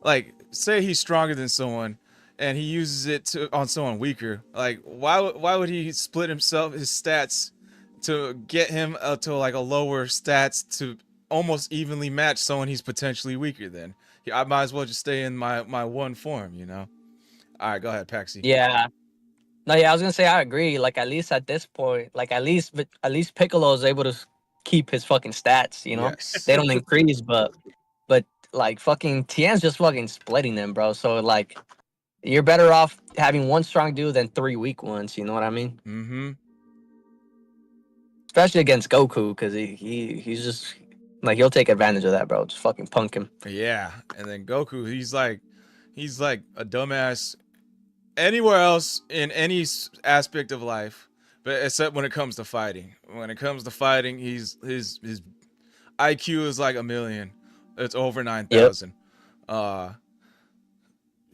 like say he's stronger than someone and he uses it on someone weaker, like why would he split his stats to get him to like a lower stats to almost evenly match someone he's potentially weaker than? I might as well just stay in my one form, you know. All right, go ahead, Paxi. Yeah. No, yeah, I was gonna say I agree. Like at least at this point, like at least Piccolo is able to keep his fucking stats. You know, Yes. they don't increase, but like fucking Tien's just fucking splitting them, bro. So like, you're better off having one strong dude than 3 weak ones. You know what I mean? Mm-hmm. Especially against Goku, because he's just like he'll take advantage of that, bro. Just fucking punk him. Yeah, and then Goku, he's like a dumbass anywhere else in any aspect of life, but except when it comes to fighting. When it comes to fighting, his IQ is like 1,000,000. It's over 9,000.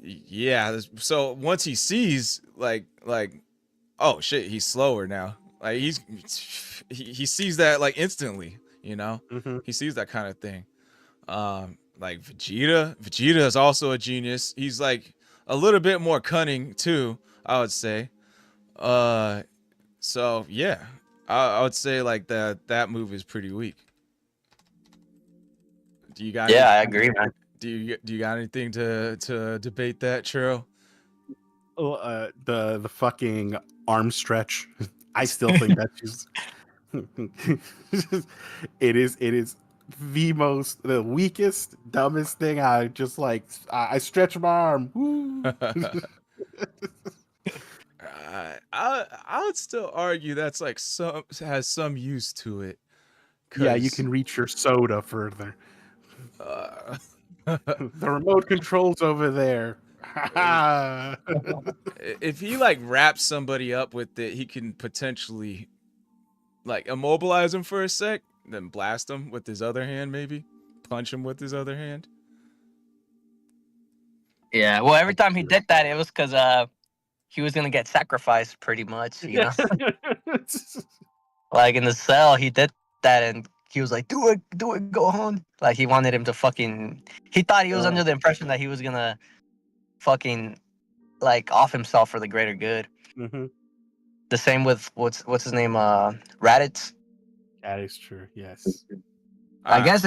Yeah. So once he sees like oh shit, he's slower now. Like he sees that like instantly, you know. He sees that kind of thing. Like Vegeta is also a genius. He's like a little bit more cunning too, I would say. So yeah, I would say like that move is pretty weak. Do you got? Yeah, I agree, man. Do you got anything to debate that, Churro? The fucking arm stretch. I still think that's just it is the weakest, dumbest thing. I just like I stretch my arm. Woo. I would still argue that's like has some use to it. Yeah, you can reach your soda further. The remote control's over there. If he like wraps somebody up with it, he can potentially like immobilize him for a sec, then blast him with his other hand, maybe punch him with his other hand. Yeah, well, every time he did that, it was because he was gonna get sacrificed, pretty much. You know, like in the cell, he did that, and he was like, "Do it, Gohan." Like he wanted him to fucking. He thought he was under the impression that he was gonna fucking like off himself for the greater good. Mm-hmm. The same with what's his name, Raditz. That is true. Yes. I guess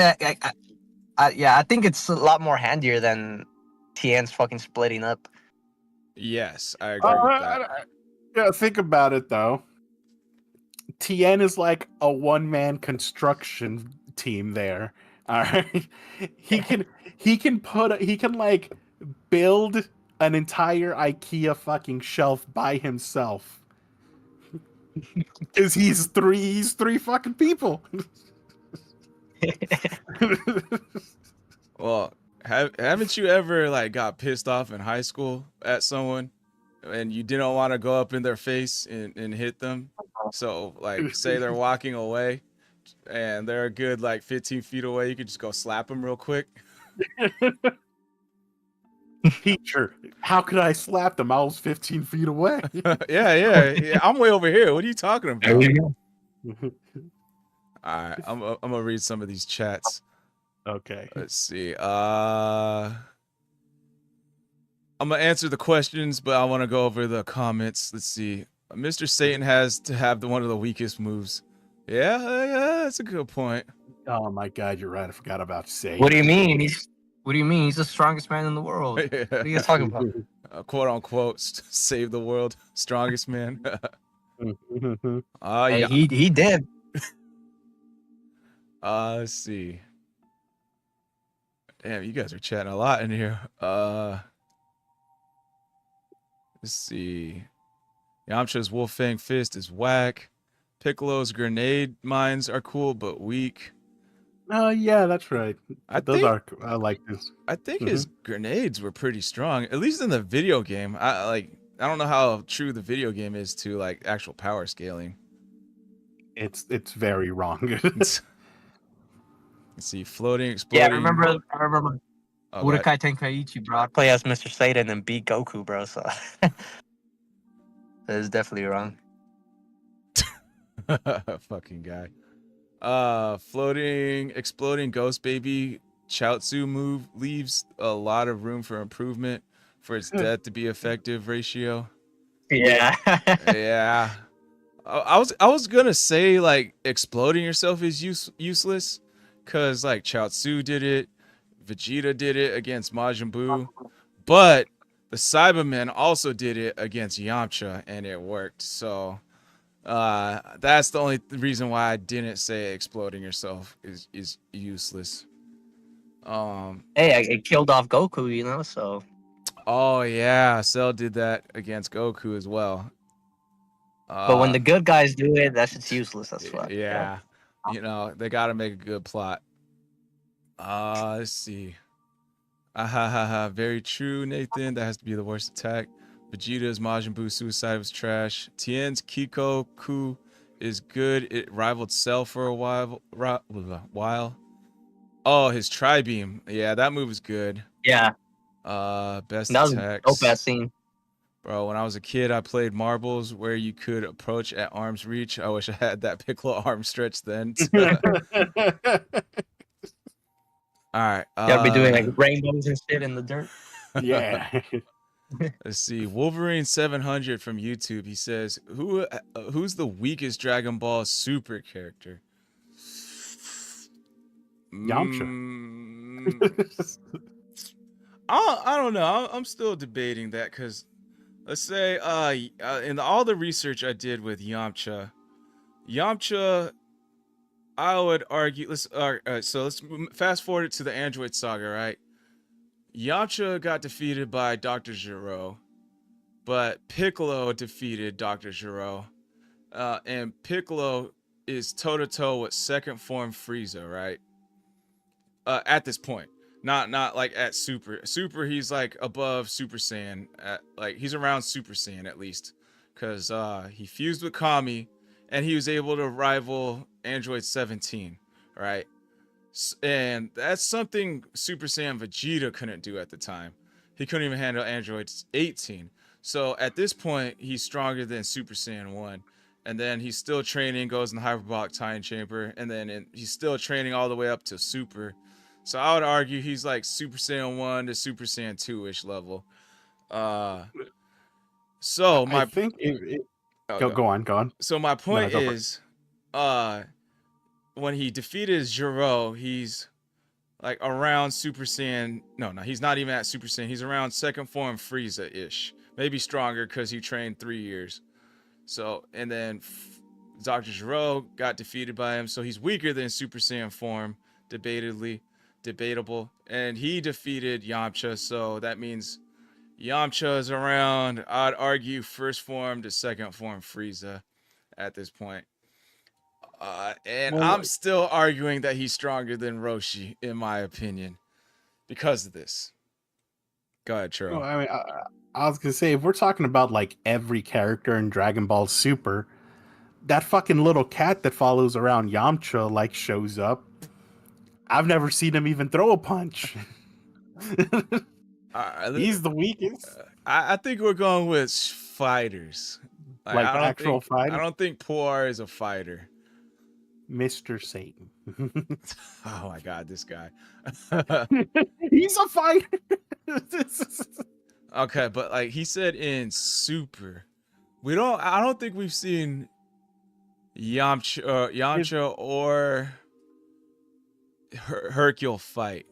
I think it's a lot more handier than Tien's fucking splitting up. Yes, I agree with that. Yeah, think about it though. Tien is like a one-man construction team there. All right, he can like build an entire IKEA fucking shelf by himself. Because he's three fucking people. Well, haven't you ever like got pissed off in high school at someone and you didn't want to go up in their face and hit them? So like say they're walking away and they're a good like 15 feet away, you could just go slap them real quick. Teacher, how could I slap them? I was 15 feet away. yeah. I'm way over here. What are you talking about? There you go. All right, I'm gonna read some of these chats. Okay. Let's see. I'm gonna answer the questions, but I want to go over the comments. Let's see. Mr. Satan has to have one of the weakest moves. Yeah, that's a good point. Oh my God, you're right. I forgot about Satan. What do you mean? He's the strongest man in the world. Yeah. What are you guys talking about? Quote unquote, save the world, strongest man. Hey, Yeah. he did. Let's see. Damn, you guys are chatting a lot in here. Let's see. Yamcha's Wolfang Fist is whack. Piccolo's grenade mines are cool but weak. Yeah, that's right. Those think- are I like this. I think his grenades were pretty strong, at least in the video game. I don't know how true the video game is to like actual power scaling. It's very wrong. Let's see, floating, exploding. Yeah, I remember Oh, go ahead. Budokai Tenkaichi, bro. I play as Mr. Satan and beat Goku, bro. So that is definitely wrong. Fucking guy. Floating, exploding ghost baby Chaozu move leaves a lot of room for improvement for its death to be effective ratio. Yeah. Yeah. I was gonna say like exploding yourself is useless, cause like Chaozu did it, Vegeta did it against Majin Buu, but the Cybermen also did it against Yamcha and it worked. So that's the only reason why I didn't say exploding yourself is useless. Hey, it killed off Goku, you know, so. Oh yeah, Cell did that against Goku as well. But when the good guys do it, that shit's useless. That's why. Yeah, you know they got to make a good plot. Let's see. Very true, Nathan. That has to be the worst attack. Vegeta's Majin Buu suicide was trash. Tien's Kiko Ku is good. It rivaled Cell for a while. Oh, his Tri-Beam. Yeah, that move is good. Yeah. Best That was attacks. dope ass scene. Bro, when I was a kid, I played marbles where you could approach at arm's reach. I wish I had that Piccolo arm stretch then. All right. Yeah, be doing like rainbows and shit in the dirt. Yeah. Let's see. Wolverine 700 from YouTube. He says, "Who's the weakest Dragon Ball Super character?" Yamcha. I don't know. I'm still debating that because let's say in all the research I did with Yamcha, I would argue. So let's fast forward it to the Android Saga, right? Yamcha got defeated by Dr. Gero, but Piccolo defeated Dr. Gero, and Piccolo is toe-to-toe with second form Frieza, right? At this point, not like at Super. He's like above Super Saiyan. Like he's around Super Saiyan at least, because he fused with Kami, and he was able to rival Android 17, right? And that's something Super Saiyan Vegeta couldn't do at the time. He couldn't even handle Android 18. So at this point, he's stronger than Super Saiyan 1. And then he's still training, goes in the hyperbolic time chamber, and then he's still training all the way up to Super. So I would argue he's like Super Saiyan 1 to Super Saiyan 2-ish level. So my I think go on. So my point No, go for it. is, when he defeated Gero, he's like around Super Saiyan. No, he's not even at Super Saiyan. He's around second form Frieza-ish. Maybe stronger because he trained 3 years. So, and then Dr. Gero got defeated by him. So he's weaker than Super Saiyan form, debatable. And he defeated Yamcha. So that means Yamcha is around, I'd argue, first form to second form Frieza at this point. And I'm still arguing that he's stronger than Roshi, in my opinion, because of this. Go ahead, Churro. Well, I mean, I was gonna say, if we're talking about like every character in Dragon Ball Super, that fucking little cat that follows around Yamcha like shows up. I've never seen him even throw a punch. He's the weakest. I think we're going with fighters. Like actual fighters? I don't think Poor is a fighter. Mr. Satan. Oh my god, this guy. He's a fighter. Okay, but like he said in Super, I don't think we've seen Yamcha or Hercule fight.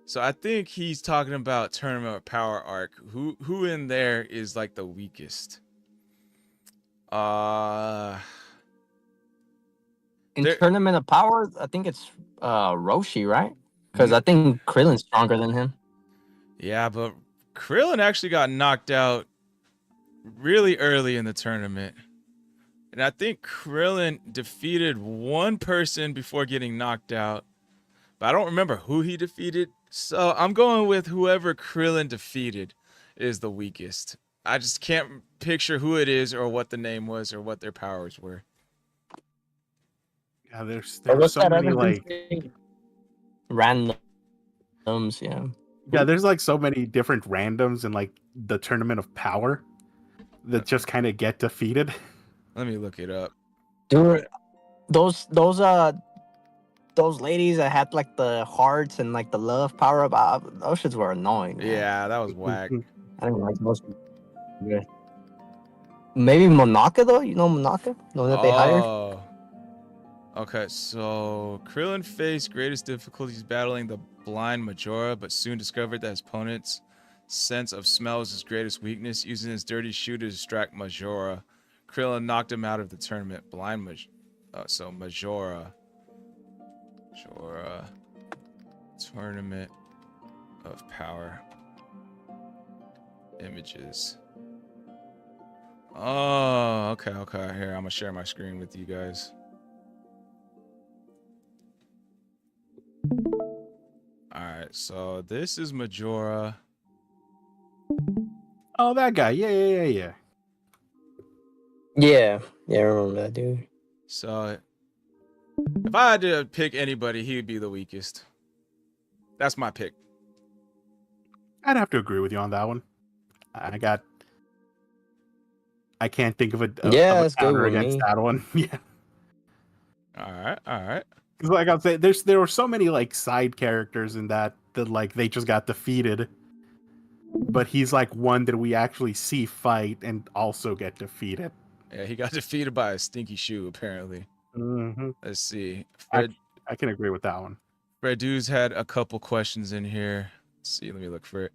So I think he's talking about Tournament of Power arc. Who in there is like the weakest? In There- Tournament of Power, I think it's Roshi, right? Because I think Krillin's stronger than him. Yeah, but Krillin actually got knocked out really early in the tournament. And I think Krillin defeated one person before getting knocked out. But I don't remember who he defeated. So I'm going with whoever Krillin defeated is the weakest. I just can't picture who it is or what the name was or what their powers were. Yeah, there Or are what's so that many other like thing? Randoms, yeah. yeah, there's like so many different randoms in like the Tournament of Power that just kind of get defeated. Let me look it up. Dude, those ladies that had like the hearts and like the love power up, those shits were annoying. Man. Yeah, that was whack. I didn't like those. Yeah. Maybe Monaka though. You know Monaka, the one that they hired. Oh. Okay, so Krillin faced greatest difficulties battling the blind Majora, but soon discovered that his opponent's sense of smell was his greatest weakness. Using his dirty shoe to distract Majora, Krillin knocked him out of the tournament. Majora. Tournament of Power. Images. Oh, okay. Here, I'm gonna share my screen with you guys. Alright, so this is Majora. Oh, that guy. Yeah. Yeah, I remember that dude. So, if I had to pick anybody, he would be the weakest. That's my pick. I'd have to agree with you on that one. I can't think of a that's good counter with against me. that one. Yeah. All right. Because like I was saying, there were so many like side characters in that like they just got defeated. But he's like one that we actually see fight and also get defeated. Yeah, he got defeated by a stinky shoe, apparently. Mm-hmm. Let's see. I can agree with that one. Fred Dude's had a couple questions in here. Let's see, let me look for it.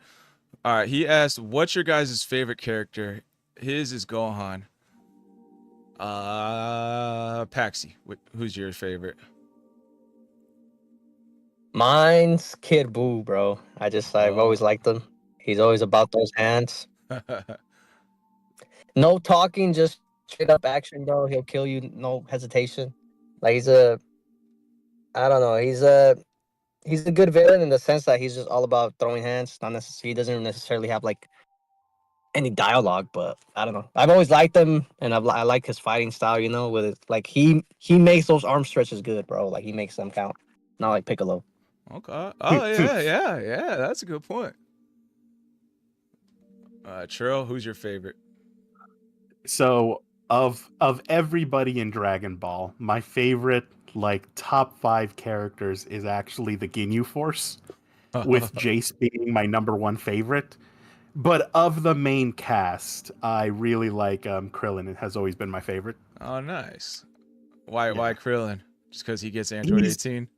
All right, he asked, what's your guys' favorite character? His is Gohan. Paxi, who's your favorite? Mine's Kid Buu, bro. I've always liked him. He's always about those hands. No talking, just straight up action, bro. He'll kill you, no hesitation. Like he's a good villain in the sense that he's just all about throwing hands. Not necessarily, he doesn't necessarily have like any dialogue, but I don't know. I've always liked him, and I like his fighting style. You know, with it, like he makes those arm stretches good, bro. Like he makes them count. Not like Piccolo. Okay. Oh yeah. That's a good point. Churro, who's your favorite? So of everybody in Dragon Ball, my favorite like top 5 characters is actually the Ginyu Force, with Jace being my number 1 favorite. But of the main cast, I really like Krillin. It has always been my favorite. Oh, nice. Why Krillin? Just because he gets Android 18?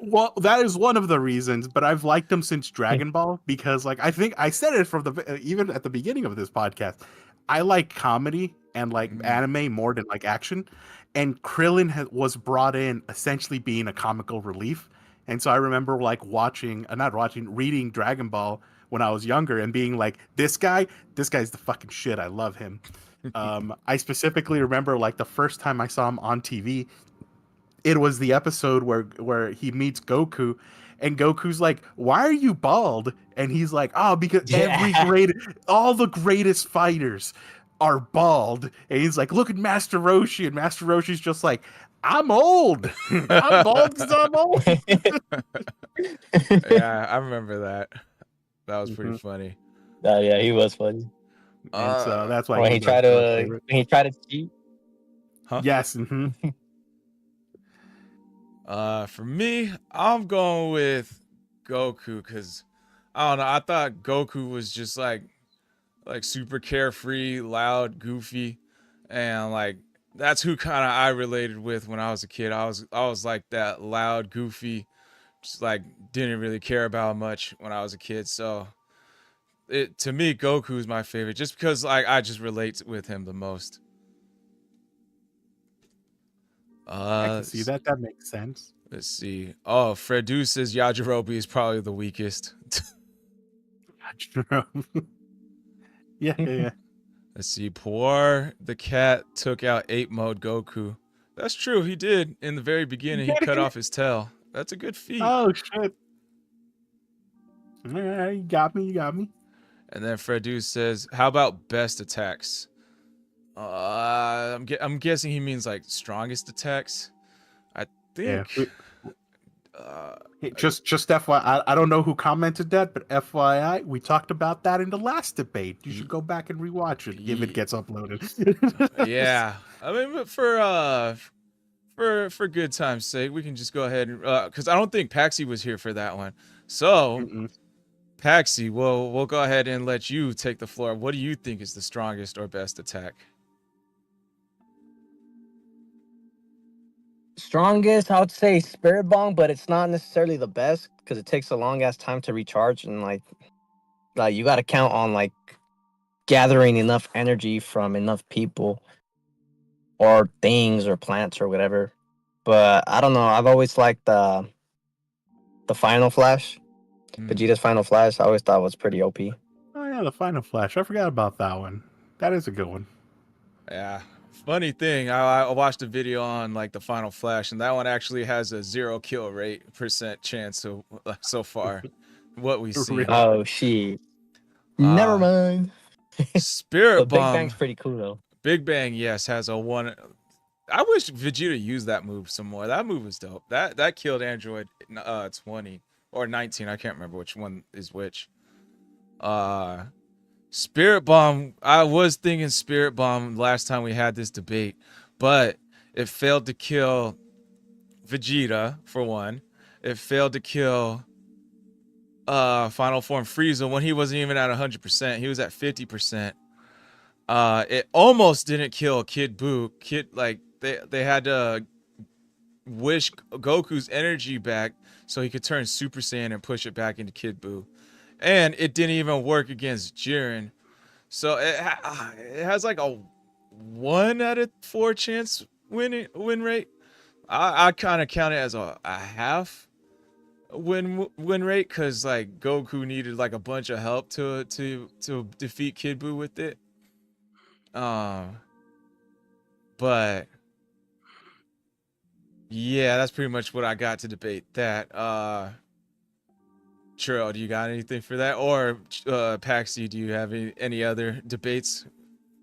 Well, that is one of the reasons, but I've liked him since Dragon Ball because, like, I think I said it from even at the beginning of this podcast. I like comedy and like anime more than like action, and Krillin was brought in essentially being a comical relief. And so I remember like reading Dragon Ball when I was younger and being like, this guy's the fucking shit. I love him. I specifically remember like the first time I saw him on TV, it was the episode where he meets Goku, and Goku's like, why are you bald? And he's like, oh, because all the greatest fighters are bald. And he's like, look at Master Roshi, and Master Roshi's just like, I'm old. I'm bald because I'm old. Yeah, I remember that. That was pretty funny. Yeah, he was funny. And so that's why when he tried to cheat. Huh? Yes. For me, I'm going with Goku because I don't know. I thought Goku was just like super carefree, loud, goofy, and like that's who kind of I related with when I was a kid. I was like that loud, goofy, just like didn't really care about much when I was a kid. So to me, Goku is my favorite just because I just relate with him the most. I can see that. That makes sense. Let's see. Oh, Fredu says Yajirobe is probably the weakest. Yeah. Let's see. Poor the cat took out Ape Mode Goku. That's true. He did in the very beginning. He cut off his tail. That's a good feat. Oh shit! You got me. And then Fredu says, "How about best attacks?" I'm guessing he means like strongest attacks. I think. Yeah. Just FYI, I don't know who commented that, but FYI, we talked about that in the last debate. You should go back and rewatch it if it gets uploaded. Yeah, I mean, but for good time's sake, we can just go ahead and because I don't think Paxi was here for that one. So, Paxi, we'll go ahead and let you take the floor. What do you think is the strongest or best attack? Strongest, I would say Spirit Bomb, but it's not necessarily the best because it takes a long ass time to recharge, and like you got to count on like gathering enough energy from enough people or things or plants or whatever. But I don't know. I've always liked the Final Flash, Vegeta's Final Flash. I always thought was pretty OP. Oh yeah, the Final Flash. I forgot about that one. That is a good one. Yeah. Funny thing, I watched a video on like the Final Flash, and that one actually has a 0 kill rate % chance so far. What we see. Oh shit. Never mind. Spirit Big Bomb. Bang's pretty cool though. Big Bang, yes, has a 1. I wish Vegeta used that move some more. That move was dope. That killed Android 20 or 19. I can't remember which one is which. Spirit Bomb, I was thinking Spirit Bomb last time we had this debate, but it failed to kill Vegeta, for one. It failed to kill Final Form Frieza when he wasn't even at 100%. He was at 50%. It almost didn't kill Kid Buu. They had to wish Goku's energy back so he could turn Super Saiyan and push it back into Kid Buu. And it didn't even work against Jiren. So it has like a 1 out of 4 chance win rate. I kind of count it as a half win rate because like Goku needed like a bunch of help to defeat Kid Buu with it. But yeah, that's pretty much what I got to debate that. Churro, do you got anything for that? Or Paxi, do you have any other debates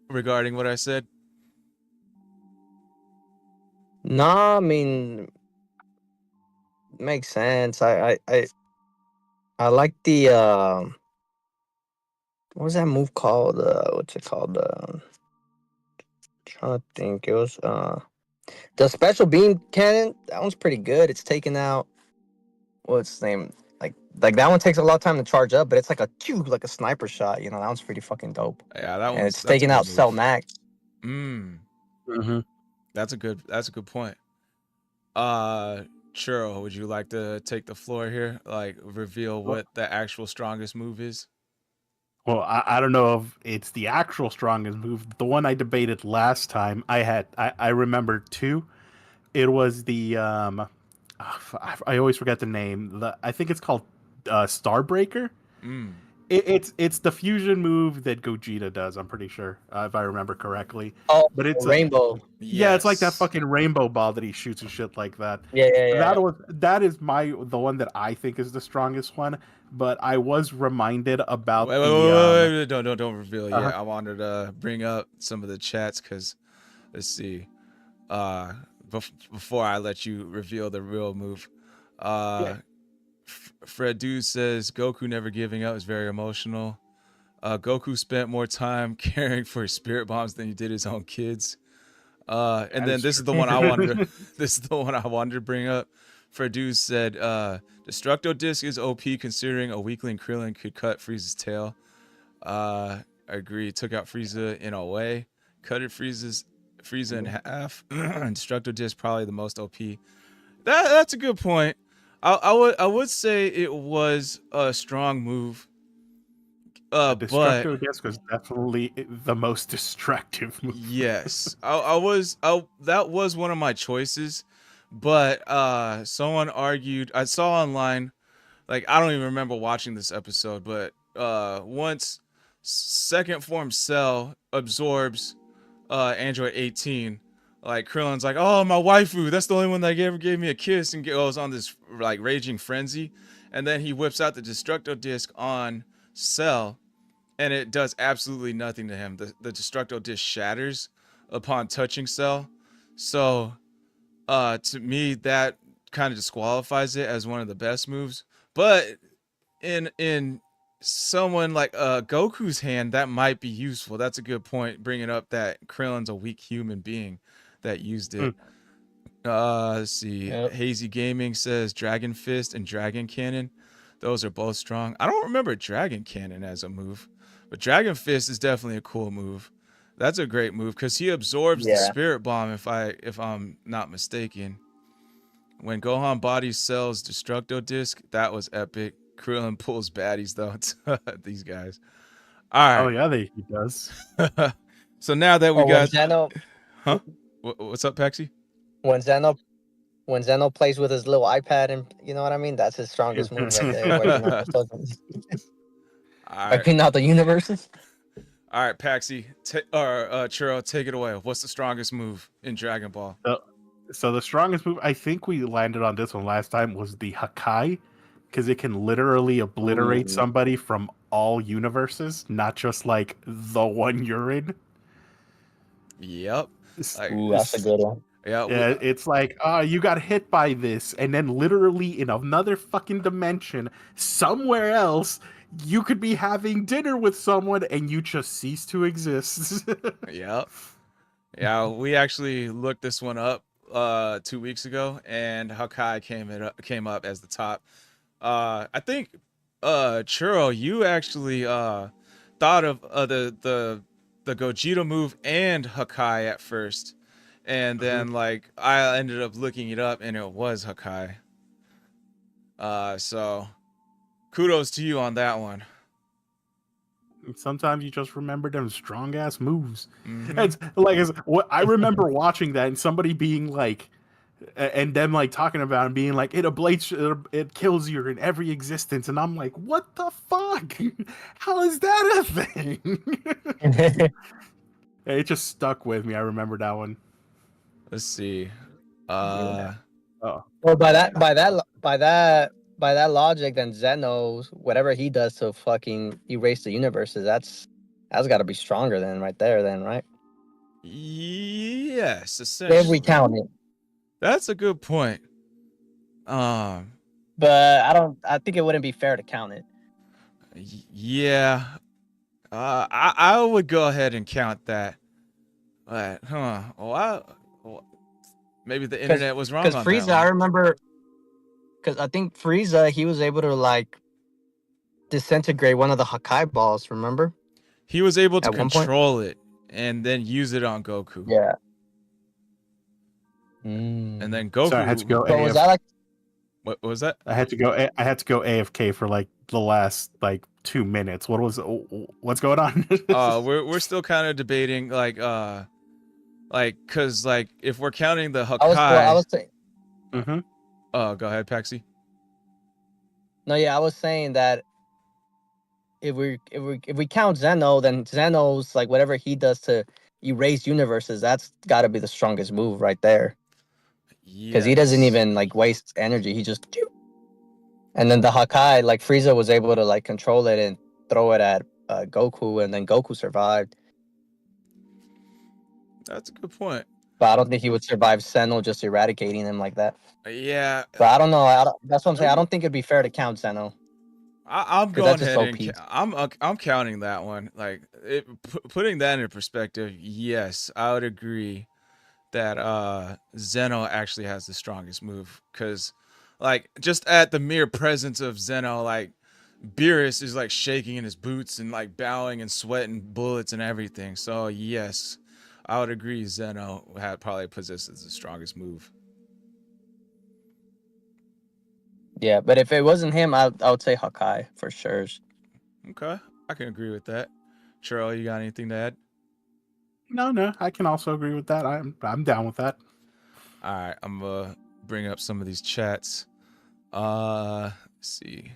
regarding what I said? Nah, I mean, makes sense. I like the what was that move called? What's it called? Trying to think. It was the special beam cannon. That one's pretty good. It's taking out what's its name? Like that one takes a lot of time to charge up, but it's like like a sniper shot. You know, that one's pretty fucking dope. Yeah, that one. And it's taking out Cell Max. That's a good point. Churro, would you like to take the floor here? Like reveal what the actual strongest move is? Well, I don't know if it's the actual strongest move. The one I debated last time, I remember 2. It was the I always forget the name. I think it's called Starbreaker. It's the fusion move that Gogeta does. I'm pretty sure, if I remember correctly. Oh, but it's rainbow. Yeah, it's like that fucking rainbow ball that he shoots and shit like that. Yeah. That is the one that I think is the strongest one. But I was reminded about wait, don't reveal yet. I wanted to bring up some of the chats because let's see. Before I let you reveal the real move, Fredu says Goku never giving up is very emotional. Goku spent more time caring for his spirit bombs than he did his own kids. And then this is the one I wanted. This is the one I wanted to bring up. Fredu said, "Destructo Disc is OP considering a weakling Krillin could cut Frieza's tail." I agree. Took out Frieza in a way. Cut it Frieza in half. Destructo Disc probably the most OP. That's a good point. I would say it was a strong move. But Destructo Disc was definitely the most destructive move. yes, that was one of my choices, but someone argued. I saw online, like I don't even remember watching this episode, but once second form Cell absorbs Android 18, like Krillin's like, oh, my waifu, that's the only one that ever gave me a kiss, and goes on this like raging frenzy, and then he whips out the Destructo Disc on Cell, and it does absolutely nothing to him. The Destructo Disc shatters upon touching Cell, so to me that kind of disqualifies it as one of the best moves. But in someone like Goku's hand, that might be useful. That's a good point, bringing up that Krillin's a weak human being that used it. Let's see. Yep. Hazy Gaming says Dragon Fist and Dragon Cannon. Those are both strong. I don't remember Dragon Cannon as a move, but Dragon Fist is definitely a cool move. That's a great move because he absorbs the Spirit Bomb, if I'm not mistaken. When Gohan bodies Cell's Destructo Disc, that was epic. Krillin pulls baddies though. These guys. All right. Oh yeah, he does. So now that we got, Huh? What's up, Paxi? When Zeno plays with his little iPad, and you know what I mean, that's his strongest move right there. Wiping out the universes. All right, Paxi or Churro, take it away. What's the strongest move in Dragon Ball? So the strongest move, I think we landed on this one last time, was the Hakai, because it can literally obliterate somebody from all universes, not just like the one you're in. Yep. Ooh, that's a good one. Yeah, it's like, you got hit by this, and then literally in another fucking dimension, somewhere else, you could be having dinner with someone, and you just cease to exist. Yep. Yeah, we actually looked this one up 2 weeks ago, and Hakai came up as the top. I think Churro, you actually thought of the Gogeta move and Hakai at first, and then like I ended up looking it up, and it was Hakai. So kudos to you on that one. Sometimes you just remember them strong ass moves. It's like I remember watching that and somebody being like, and them like talking about and being like, it ablates, it kills you in every existence, and I'm like, what the fuck? How is that a thing? It just stuck with me. I remember that one. Let's see. Well, by that logic, then Zeno's whatever he does to fucking erase the universes, that's got to be stronger than right there, then, right? Yes, essentially. If we count it. That's a good point. But I think it wouldn't be fair to count it. Yeah. I would go ahead and count that. But maybe the internet was wrong on that. Because Frieza, I remember, because I think Frieza, he was able to like disintegrate one of the Hakai balls. Remember? He was able to control it and then use it on Goku. Yeah. And then Goku. Sorry, I had to go. Was that like? What was that? I had to go AFK for like the last like 2 minutes. What's going on? We're still kind of debating because if we're counting the Hakai. I was saying. Oh, go ahead, Paxi. No, yeah, I was saying that if we count Zeno, then Zeno's like whatever he does to erase universes, that's got to be the strongest move right there. Because he doesn't even like waste energy. He just, and then the Hakai, like Frieza was able to like control it and throw it at Goku, and then Goku survived. That's a good point. But I don't think he would survive Zeno just eradicating him like that. Yeah. But I don't know. That's what I'm saying. I don't think it'd be fair to count Zeno. I'm going ahead and I'm counting that one. Like putting that into perspective, yes, I would agree that Zeno actually has the strongest move, because like just at the mere presence of Zeno, like Beerus is like shaking in his boots and like bowing and sweating bullets and everything. So yes, I would agree Zeno probably possesses the strongest move. Yeah, but if it wasn't him, I would say Hakai for sure. Okay. I can agree with that. Churl, you got anything to add? No, I can also agree with that. I'm down with that. All right, I'm gonna bring up some of these chats. Let's see.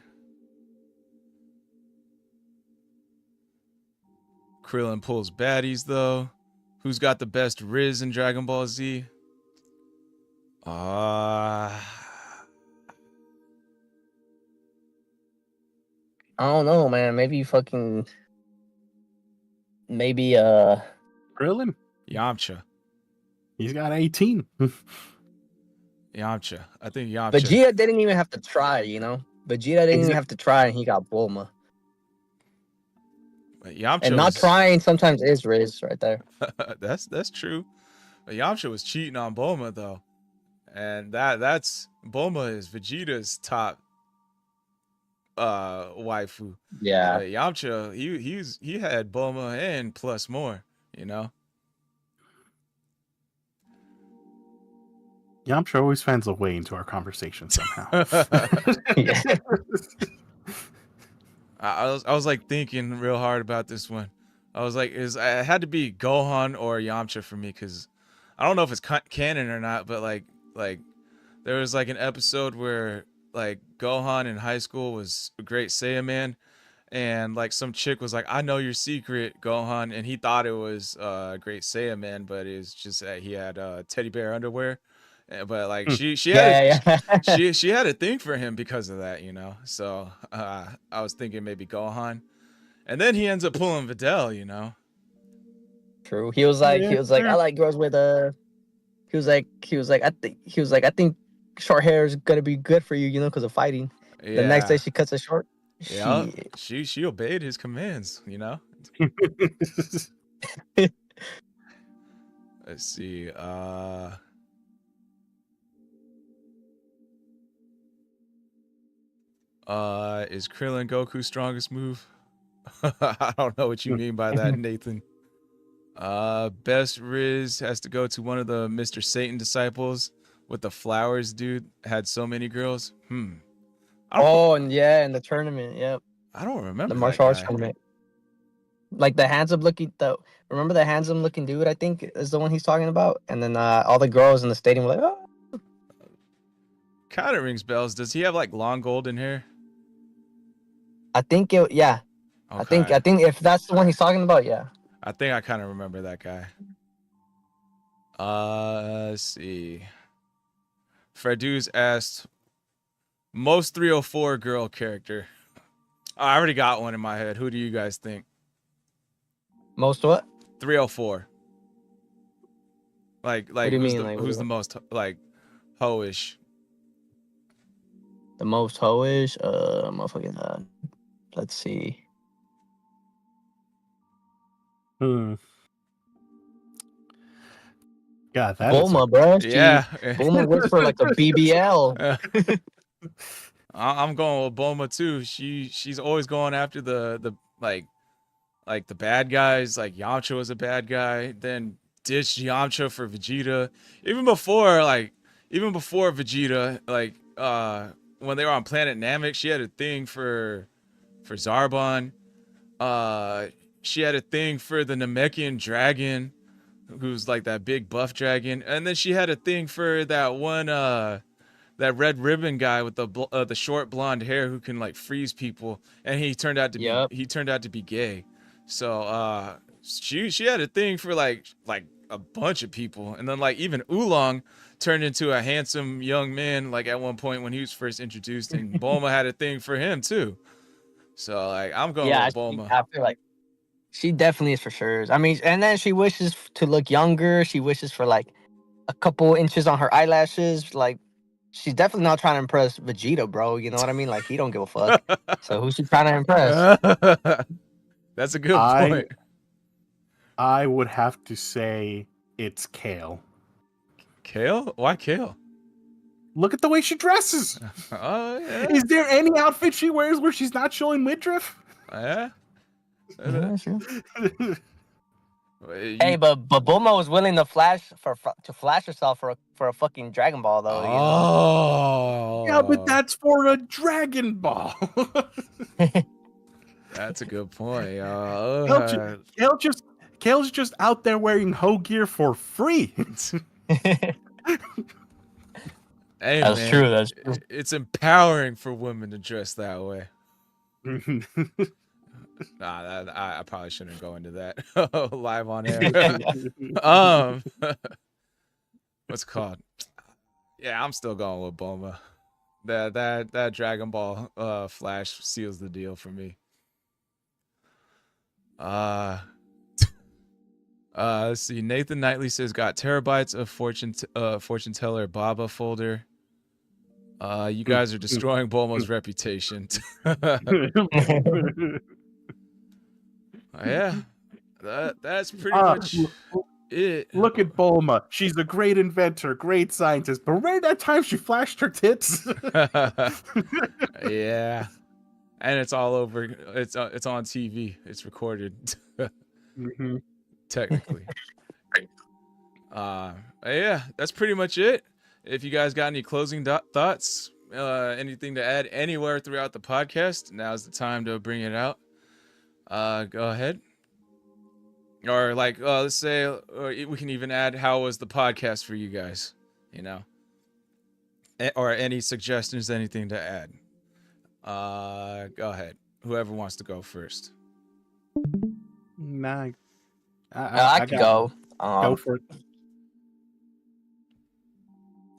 Krillin pulls baddies though. Who's got the best Riz in Dragon Ball Z? I don't know, man. Maybe Krillin. Yamcha. He's got 18. Yamcha. I think Yamcha. Vegeta didn't even have to try, you know? Vegeta didn't even have to try, and he got Bulma. But Yamcha And not trying sometimes is Riz right there. that's true. But Yamcha was cheating on Bulma though. And that's Bulma is Vegeta's top waifu. Yeah. But Yamcha, he had Bulma and plus more, you know. Yamcha always finds a way into our conversation somehow. I was like thinking real hard about this one. I was like, it had to be Gohan or Yamcha for me, because I don't know if it's canon or not, but like there was like an episode where like Gohan in high school was a great Saiyaman, and like some chick was like, I know your secret, Gohan, and he thought it was great Saiyaman, but it was just that he had teddy bear underwear. But like she had she had a thing for him because of that, you know. So I was thinking maybe Gohan, and then he ends up pulling Videl, you know. True. He was like, I like girls with He was like, I think short hair is gonna be good for you, you know, because of fighting. The next day she cuts it short. Yeah, she obeyed his commands, you know. Let's see. Is Krillin Goku's strongest move? I don't know what you mean by that, Nathan. Best Riz has to go to one of the Mr. Satan disciples with the flowers, dude. Had so many girls. Oh, and yeah, in the tournament, yep. I don't remember the martial arts tournament. Like the handsome looking, remember the handsome looking dude? I think is the one he's talking about. And then all the girls in the stadium were like, oh. Kind of rings bells. Does he have like long golden hair? I think yeah. Okay. I think if that's the one he's talking about, yeah. I think I kind of remember that guy. Let's see. Freduz asked, most 304 girl character. Oh, I already got one in my head. Who do you guys think? Most what? 304. Like what do you who's mean? who's the most like hoish? The most hoish? Motherfucking let's see. God, that Bulma, bro. Yeah. Bulma works for like a BBL. I'm going with Bulma too. She's always going after the like the bad guys. Like Yamcha was a bad guy, then ditched Yamcha for Vegeta. Even before Vegeta, like when they were on planet Namek, she had a thing for Zarbon. She had a thing for the Namekian dragon, who's like that big buff dragon, and then she had a thing for that one that red ribbon guy with the short blonde hair who can like freeze people, and he turned out to be gay. So she had a thing for like a bunch of people, and then like even Oolong turned into a handsome young man like at one point when he was first introduced, and Bulma had a thing for him too. So like I'm going with Bulma. I feel like she definitely is for sure. I mean, and then she wishes to look younger. She wishes for like a couple inches on her eyelashes. Like she's definitely not trying to impress Vegeta, bro. You know what I mean? Like he don't give a fuck. So who's she trying to impress? That's a good point. I would have to say it's Kale. Kale? Why Kale? Look at the way she dresses. Oh yeah. Is there any outfit she wears where she's not showing midriff? Yeah. Yeah, sure. Hey, but Bulma was willing to flash herself for a fucking Dragon Ball though. Oh. Yeah, but that's for a Dragon Ball. That's a good point. Kale's just out there wearing hoe gear for free. Hey, That's man, true. That's true. it's empowering for women to dress that way. Nah, I probably shouldn't go into that live on air. What's it called? Yeah, I'm still going with Bulma. That Dragon Ball Flash seals the deal for me. Let's see. Nathan Knightley says got terabytes of fortune teller Baba folder. You guys are destroying Bulma's reputation. Yeah, that's pretty much it. Look at Bulma. She's a great inventor, great scientist. But right that time she flashed her tits. Yeah, and it's all over. It's on TV. It's recorded. Technically. Yeah, that's pretty much it. If you guys got any closing thoughts, anything to add anywhere throughout the podcast, now's the time to bring it out. Go ahead. Or like, let's say, or we can even add, how was the podcast for you guys? You know, or any suggestions, anything to add. Go ahead. Whoever wants to go first. Nah, I could go. Go for it.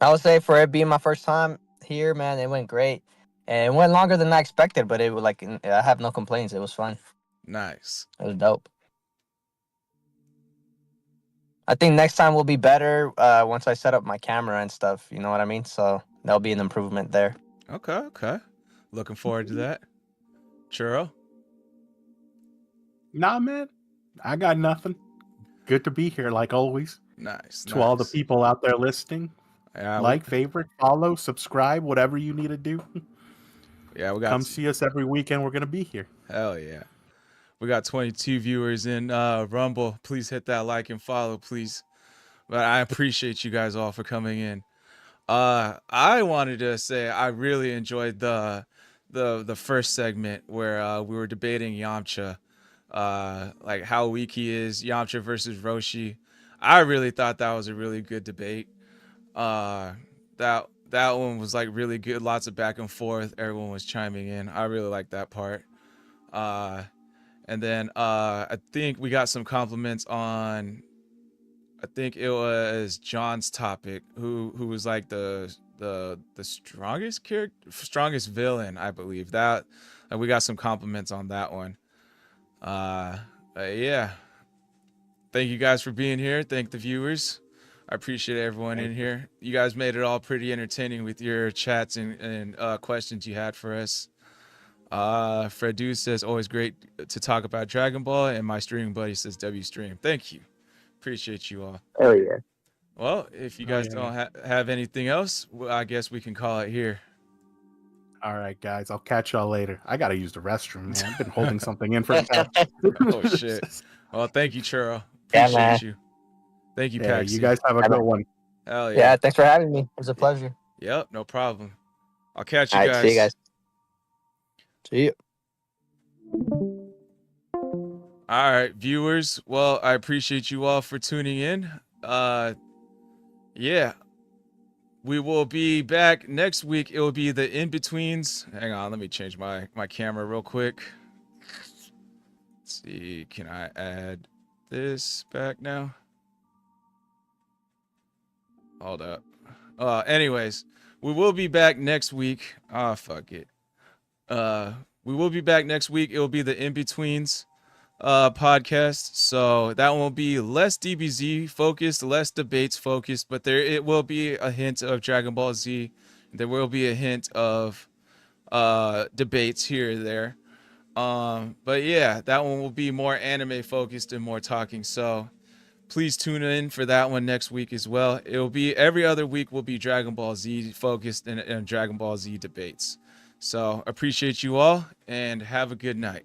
I would say for it being my first time here, man, it went great. And it went longer than I expected, but it was like, I have no complaints. It was fun. Nice. It was dope. I think next time will be better once I set up my camera and stuff. You know what I mean? So that'll be an improvement there. Okay. Looking forward to that. Churro? Nah, man. I got nothing. Good to be here, like always. Nice. To all the people out there listening, like, favorite, follow, subscribe, whatever you need to do. Yeah, we got. Come see us every weekend. We're gonna be here. Hell yeah. We got 22 viewers in Rumble. Please hit that like and follow, please. But I appreciate you guys all for coming in. I wanted to say I really enjoyed the first segment where we were debating Yamcha, like how weak he is, Yamcha versus Roshi. I really thought that was a really good debate. That one was like really good, lots of back and forth. Everyone was chiming in. I really liked that part. And then I think we got some compliments on, I think it was John's topic, who was like the strongest character, strongest villain, I believe. That we got some compliments on that one. Yeah. Thank you guys for being here. Thank the viewers. I appreciate everyone in here. You guys made it all pretty entertaining with your chats and questions you had for us. Fred Dew says, always great to talk about Dragon Ball. And my streaming buddy says, W stream. Thank you. Appreciate you all. Oh, yeah. Well, if you guys don't have anything else, well, I guess we can call it here. All right, guys. I'll catch y'all later. I got to use the restroom, man. I've been holding something in for the past. Oh, shit. Well, thank you, Churro. Yeah, Appreciate man. you. Thank you, Yeah, Paxi. you guys have a good one. Hell yeah. Yeah, thanks for having me. It was a pleasure. Yep, no problem. I'll catch you All right, guys. see you guys. See you. All right, viewers. Well, I appreciate you all for tuning in. Yeah. We will be back next week. It will be the in-betweens. Hang on, let me change my camera real quick. Let's see, can I add this back now? Hold up. Anyways, we will be back next week. Oh, fuck it. We will be back next week. It will be the in-betweens podcast. So that one will be less DBZ focused, less debates focused, but it will be a hint of Dragon Ball Z. There will be a hint of debates here and there. But yeah, that one will be more anime focused and more talking. So please tune in for that one next week as well. It will be every other week will be Dragon Ball Z focused and Dragon Ball Z debates. So appreciate you all and have a good night.